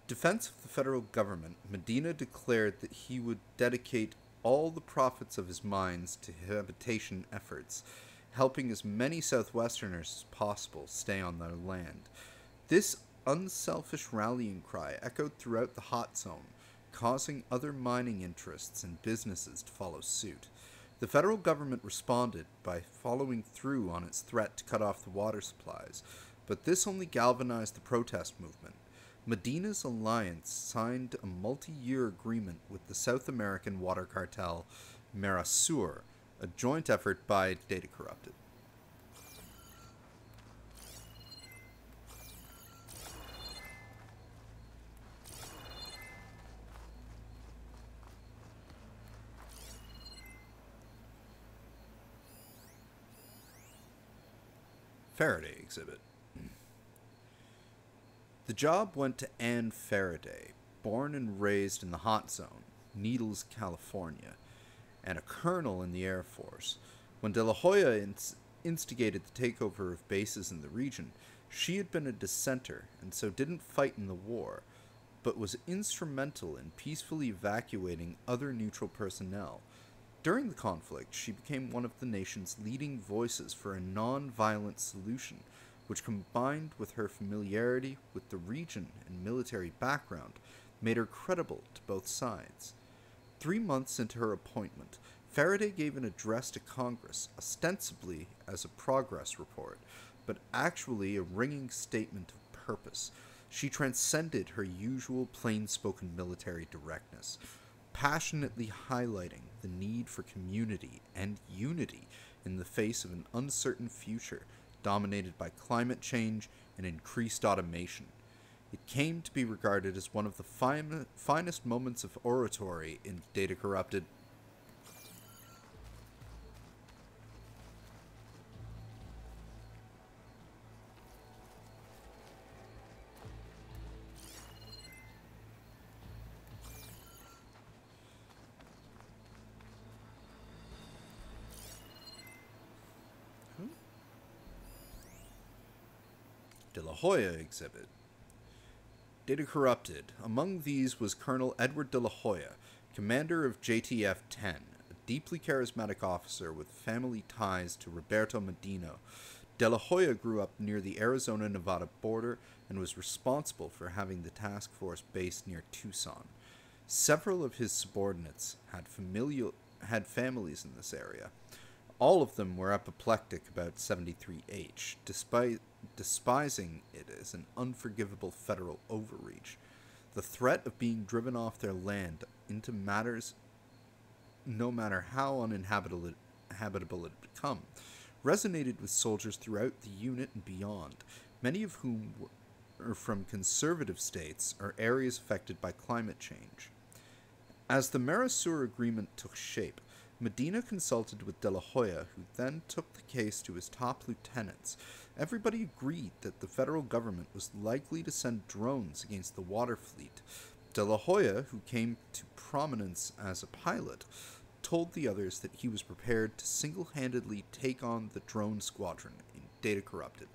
Defense of the federal government, Medina declared that he would dedicate all the profits of his mines to habitation efforts, helping as many Southwesterners as possible stay on their land. This unselfish rallying cry echoed throughout the hot zone, causing other mining interests and businesses to follow suit. The federal government responded by following through on its threat to cut off the water supplies, but this only galvanized the protest movement. Medina's alliance signed a multi-year agreement with the South American water cartel Merasur, a joint effort by Data Corrupted. Faraday exhibit. The job went to Anne Faraday, born and raised in the hot zone, Needles, California, and a colonel in the Air Force. When De La Hoya instigated the takeover of bases in the region, she had been a dissenter and so didn't fight in the war, but was instrumental in peacefully evacuating other neutral personnel. During the conflict, she became one of the nation's leading voices for a non-violent solution, which combined with her familiarity with the region and military background, made her credible to both sides. 3 months into her appointment, Faraday gave an address to Congress, ostensibly as a progress report, but actually a ringing statement of purpose. She transcended her usual plain-spoken military directness, passionately highlighting the need for community and unity in the face of an uncertain future dominated by climate change and increased automation. It came to be regarded as one of the finest moments of oratory in Data Corrupted. De La Hoya exhibit. Data Corrupted. Among these was Colonel Edward De La Hoya, commander of JTF-10, a deeply charismatic officer with family ties to Roberto Medina. De La Hoya grew up near the Arizona-Nevada border and was responsible for having the task force based near Tucson. Several of his subordinates had families in this area. All of them were apoplectic about 73H, despising it as an unforgivable federal overreach. The threat of being driven off their land into matters, no matter how uninhabitable it had become, resonated with soldiers throughout the unit and beyond, many of whom were from conservative states or areas affected by climate change. As the Mercosur agreement took shape, Medina consulted with De La Hoya, who then took the case to his top lieutenants. Everybody agreed that the federal government was likely to send drones against the water fleet. De La Hoya, who came to prominence as a pilot, told the others that he was prepared to single-handedly take on the drone squadron in Data Corrupted.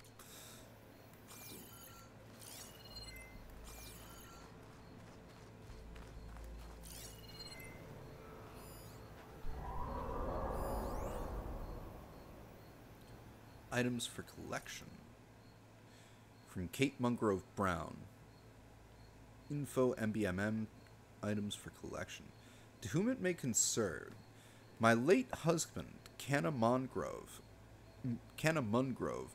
Items for collection. From Kate Mungrove Brown. Info MBMM. Items for collection. To whom it may concern, my late husband, Canna Mungrove,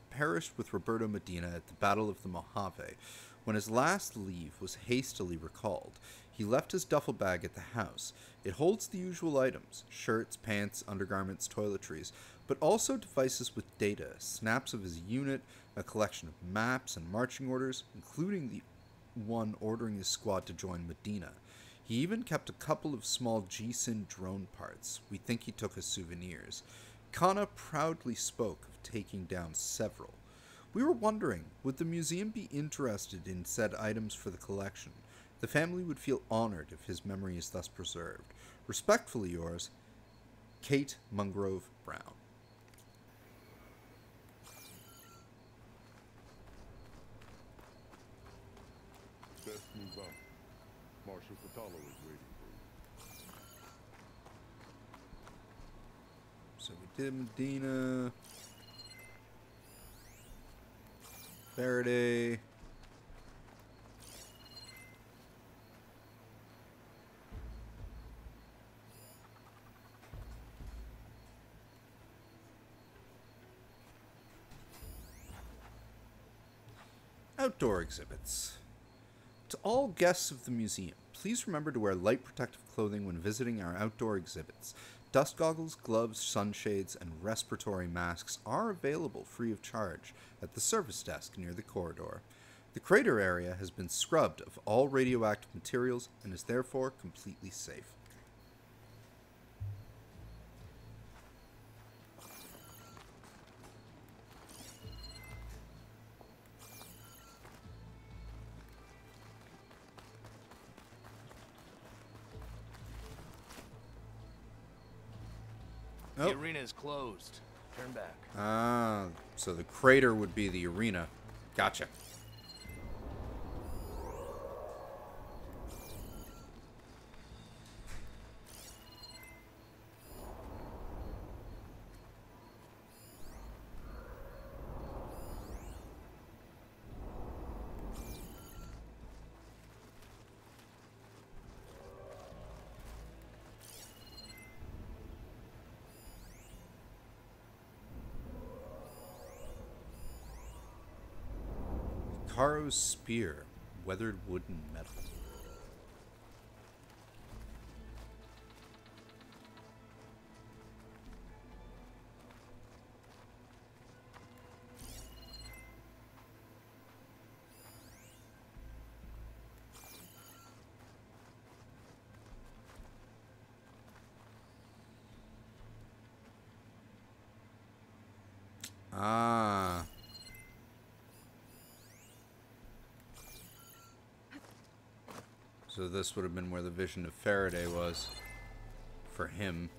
perished with Roberto Medina at the Battle of the Mojave. When his last leave was hastily recalled, he left his duffel bag at the house. It holds the usual items: shirts, pants, undergarments, toiletries, but also devices with data, snaps of his unit, a collection of maps and marching orders, including the one ordering his squad to join Medina. He even kept a couple of small GSIN drone parts. We think he took as souvenirs. Kana proudly spoke of taking down several. We were wondering, would the museum be interested in said items for the collection? The family would feel honored if his memory is thus preserved. Respectfully yours, Kate Mungrove Brown. Best move out. Marshal Catalo is waiting for you. So we did Medina, Faraday. Outdoor exhibits. To all guests of the museum, please remember to wear light protective clothing when visiting our outdoor exhibits. Dust goggles, gloves, sunshades, and respiratory masks are available free of charge at the service desk near the corridor. The crater area has been scrubbed of all radioactive materials and is therefore completely safe. The arena is closed. Turn back. Ah, so the crater would be the arena. Gotcha. Karo's spear, weathered wood and metal. Ah. So this would have been where the vision of Faraday was for him.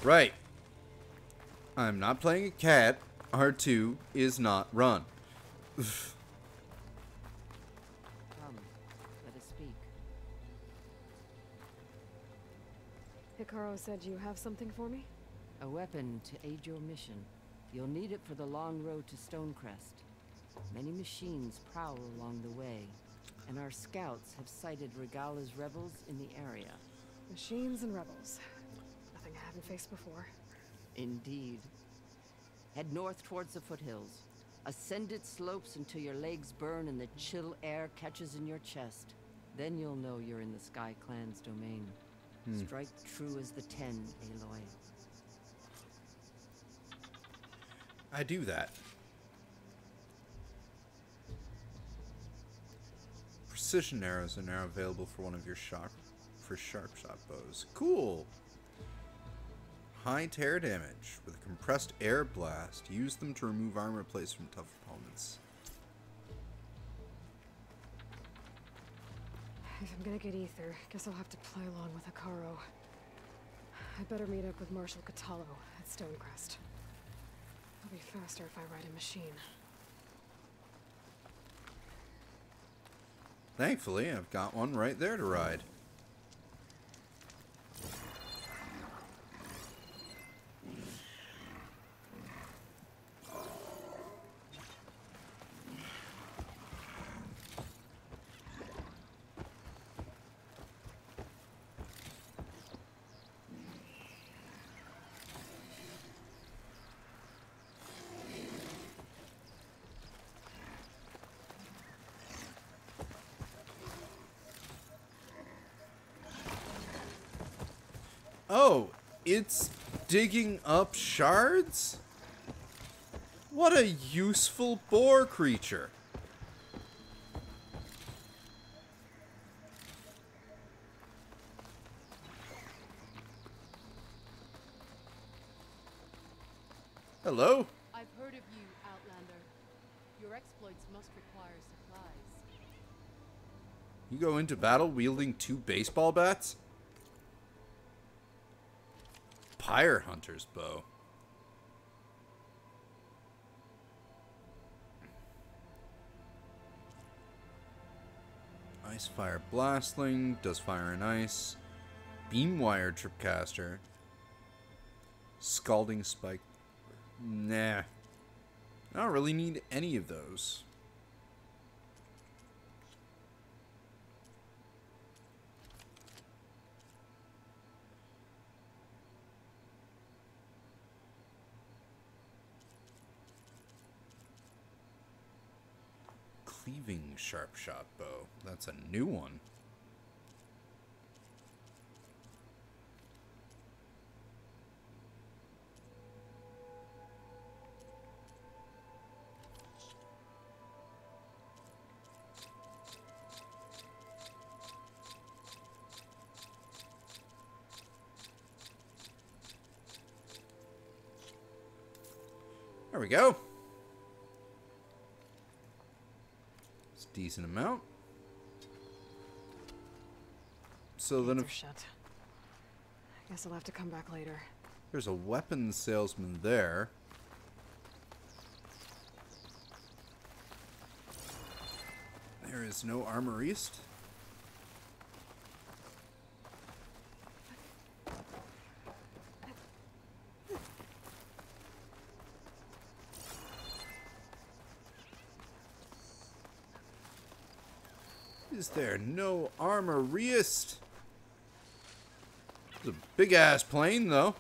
Right. I'm not playing a cat. R2 is not run. Come, let us speak. Caro said you have something for me? A weapon to aid your mission. You'll need it for the long road to Stonecrest. Many machines prowl along the way, and our scouts have sighted Regala's rebels in the area. Machines and rebels. Nothing I haven't faced before. Indeed. Head north towards the foothills. Ascend its slopes until your legs burn and the chill air catches in your chest. Then you'll know you're in the Sky Clan's domain. Strike true as the 10, Aloy. I do that. Precision arrows are now available for one of your sharp shot bows. Cool. High tear damage with a compressed air blast. Use them to remove armor plates from tough opponents. If I'm gonna get ether, guess I'll have to play along with Hikaru. I better meet up with Marshal Catallo at Stonecrest. It'll be faster if I ride a machine. Thankfully, I've got one right there to ride. Oh, it's digging up shards? What a useful boar creature. Hello? I've heard of you, Outlander. Your exploits must require supplies. You go into battle wielding 2 baseball bats? Pyre Hunter's bow. Ice Fire Blastling, does fire and ice. Beamwire Tripcaster. Scalding Spike. Nah. I don't really need any of those. Cleaving Sharp Shot Bow. That's a new one. There we go. Decent amount. So then if shut. I guess I'll have to come back later. There's a weapons salesman there. There is no armorist. Is there no armorist? It's a big ass plane, though.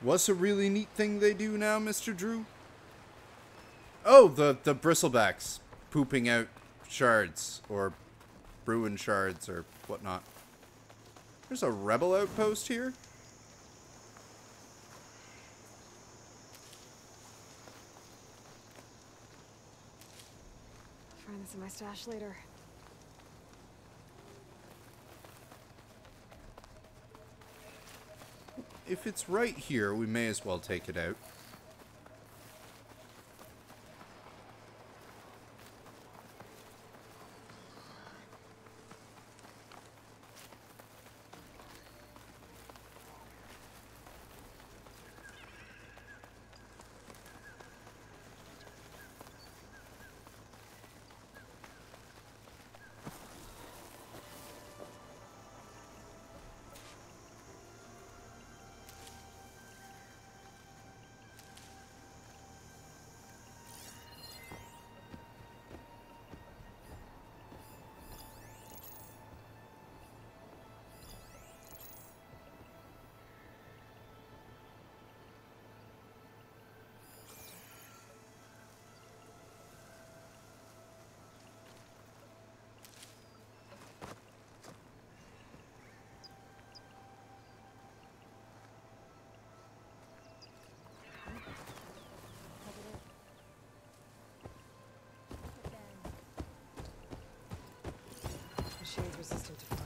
What's a really neat thing they do now, Mr. Drew? Oh, the bristlebacks pooping out shards, or ruined shards, or whatnot. There's a rebel outpost here? I'll find this in my stash later. If it's right here, we may as well take it out. Machine's resistant to fire.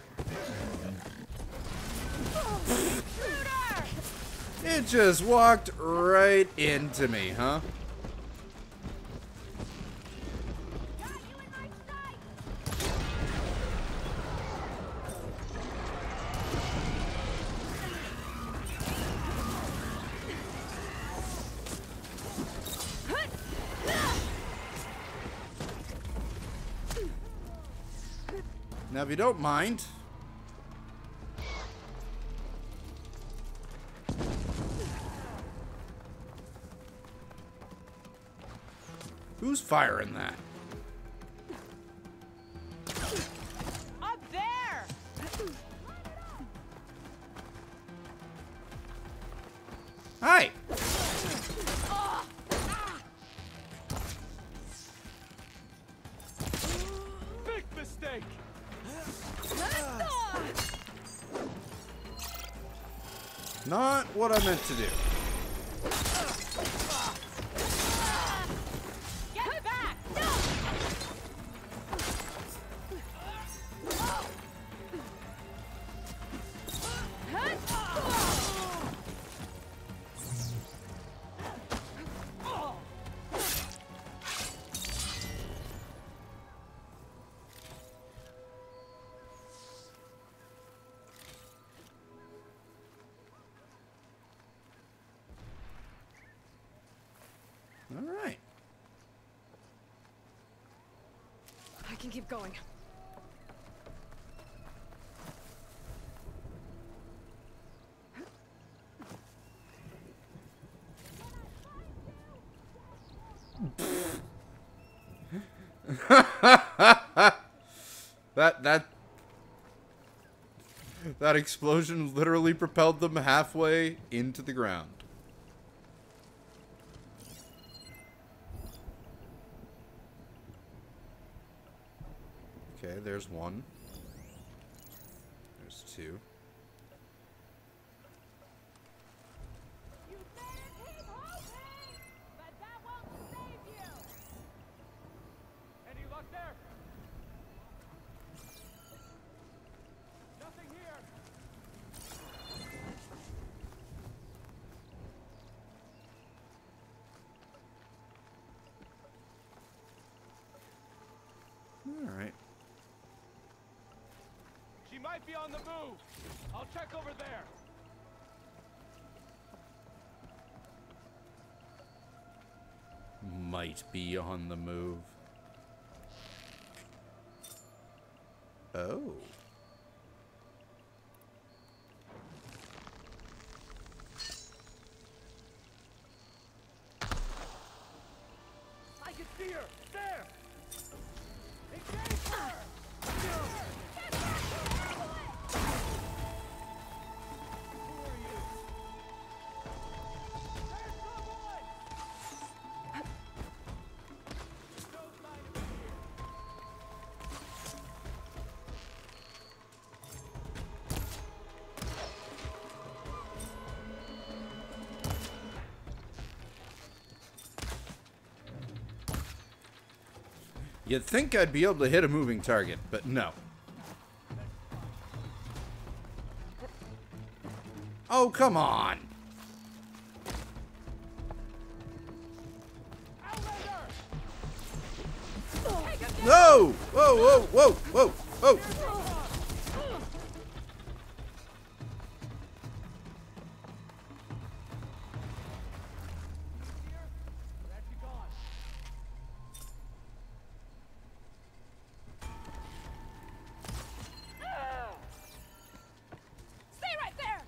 It just walked right into me, huh? Now, if you don't mind, who's firing that? Up there! Hi! Big mistake! Not what I meant to do. Get back! All right. I can keep going. That explosion literally propelled them halfway into the ground. Okay, there's one. There's two. You better keep hoping, but that won't save you. Any luck there? Nothing here. All right. She might be on the move. I'll check over there. Might be on the move. Oh. I can see her. There. Engage her. Who are you? You'd think I'd be able to hit a moving target, but no. Oh, come on! No! Whoa, whoa, whoa, whoa, whoa! Stay right there!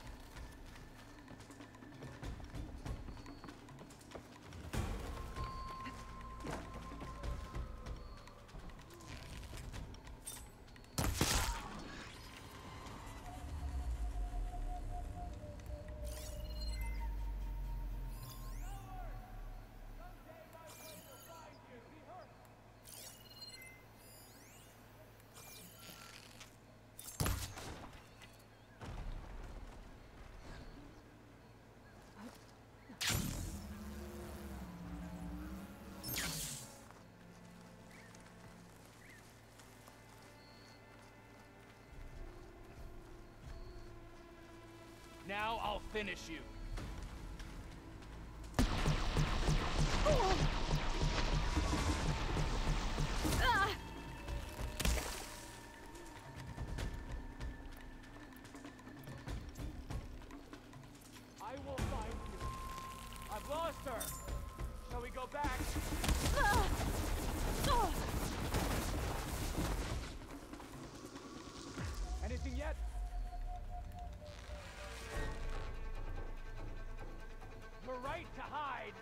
Now I'll finish you. I will find you. I've lost her. Shall we go back? Anything yet? You're right to hide.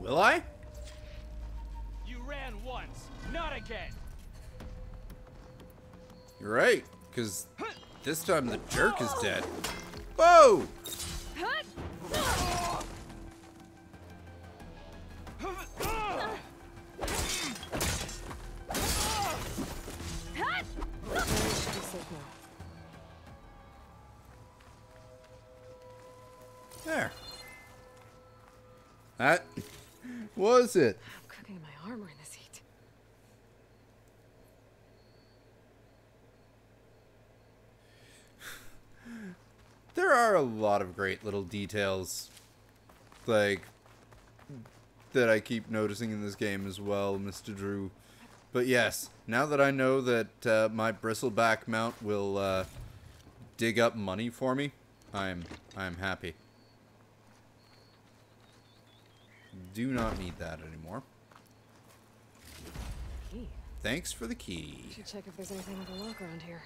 Will I? You ran once, not again. You're right, because this time the jerk is dead. Whoa! There. That was it. I'm cooking my armor in this heat. There are a lot of great little details, like, that I keep noticing in this game as well, Mr. Drew. But yes, now that I know that my bristleback mount will dig up money for me, I'm happy. Do not need that anymore. Key. Thanks for the key. Should check if there's anything with a lock around here.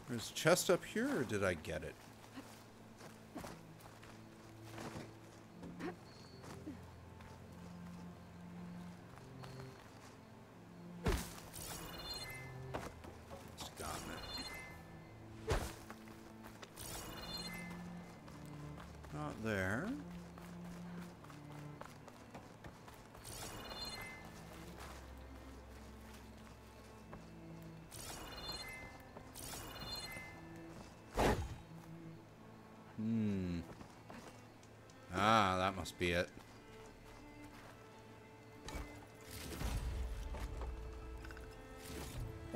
There's a chest up here, or did I get it? It's gone now. Not there. Ah, that must be it.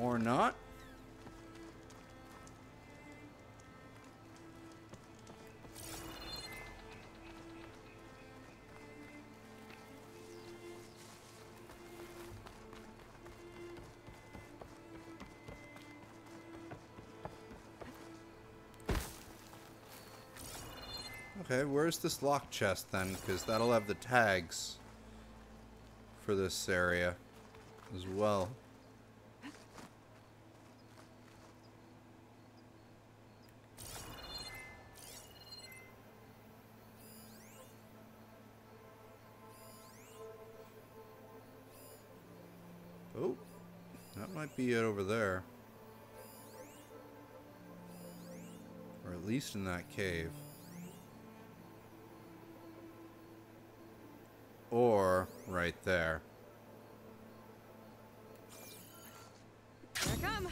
Or not. Okay, where's this lock chest then? Because that'll have the tags for this area as well. Oh, that might be it over there. Or at least in that cave. Or right there. Here I come.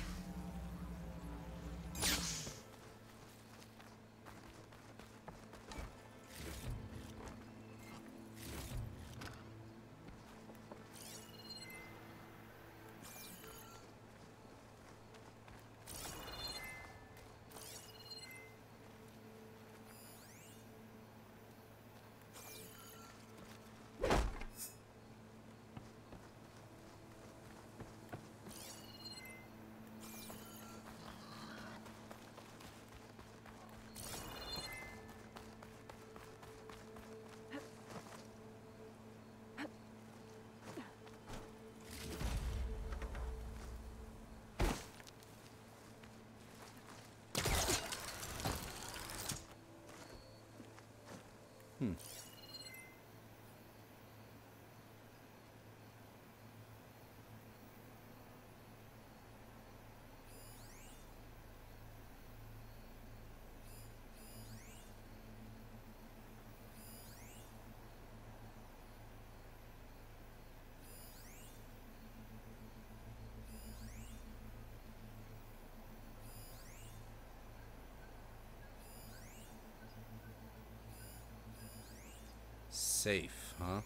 Safe, huh?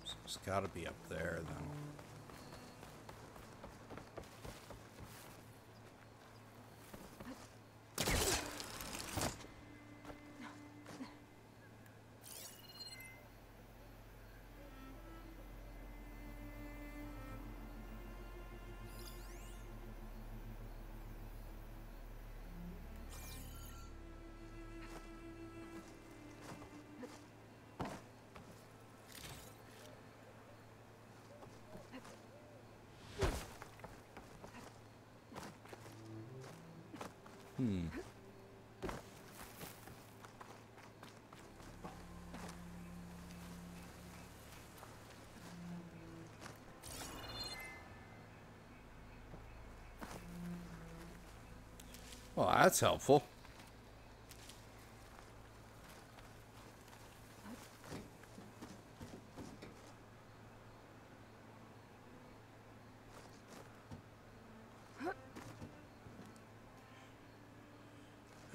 So it's gotta be up there then. Well, that's helpful.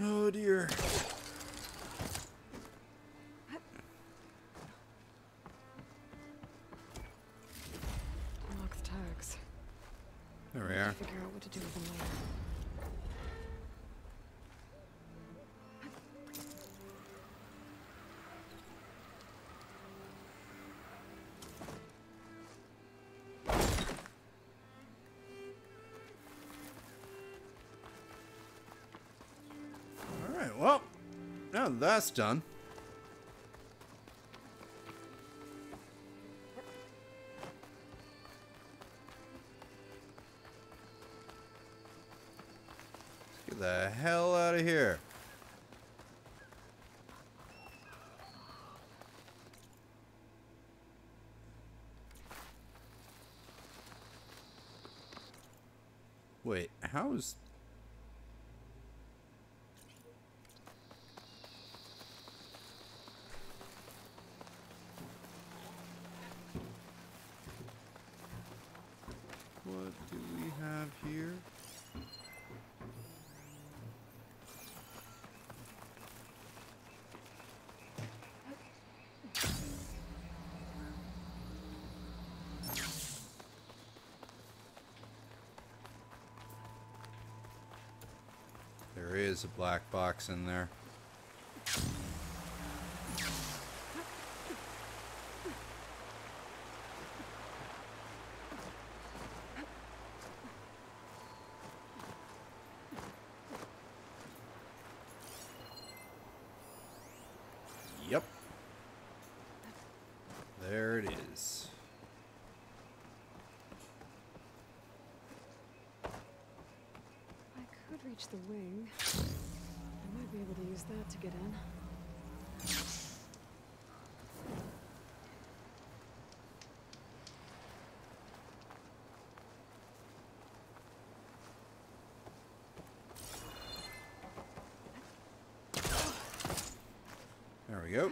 Oh dear. Unlock the tags. There we are. Figure out what to do with them later. Alright, well, now that's done. Let's get the hell out of here. Wait, how's... What do we have here? There is a black box in there. Yep. There it is. I could reach the wing. I might be able to use that to get in. There we go.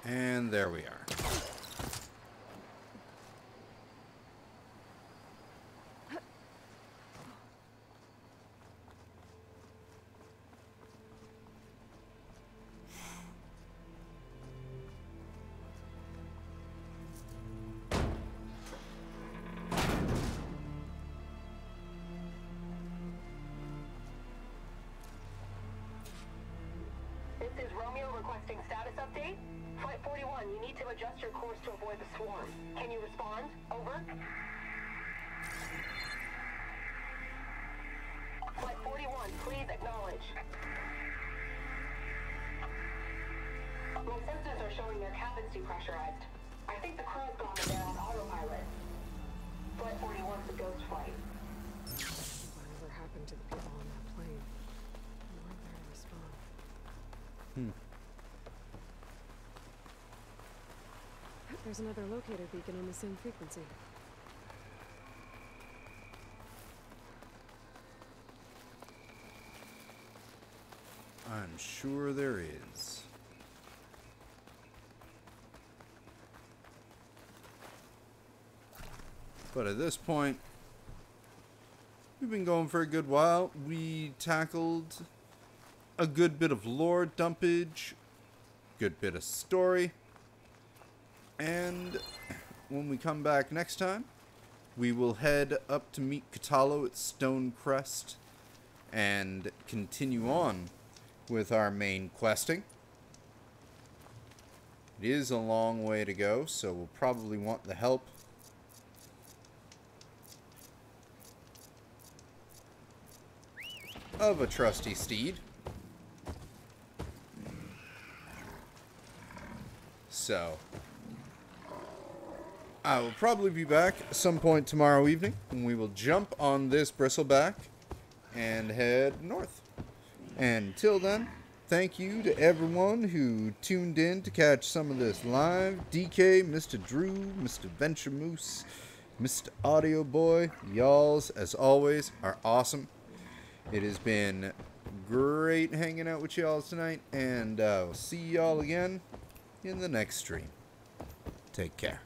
And there we are. This is Romeo requesting status update. Flight 41, you need to adjust your course to avoid the swarm. Can you respond? Over. Flight 41, please acknowledge. My sensors are showing their cabins depressurized. I think the crew's gone and they're on autopilot. Flight 41's a ghost flight. Whatever happened to the people on that plane? They weren't there to respond. There's another locator beacon on the same frequency. I'm sure there is. But at this point, we've been going for a good while. We tackled a good bit of lore dumpage, good bit of story, and when we come back next time, we will head up to meet Catalo at Stonecrest and continue on with our main questing. It is a long way to go, so we'll probably want the help of a trusty steed. So, I will probably be back at some point tomorrow evening, and we will jump on this bristleback and head north. And until then, thank you to everyone who tuned in to catch some of this live. DK, Mr. Drew, Mr. Venture Moose, Mr. Audio Boy, y'alls, as always, are awesome. It has been great hanging out with y'all tonight, and I'll see y'all again in the next stream. Take care.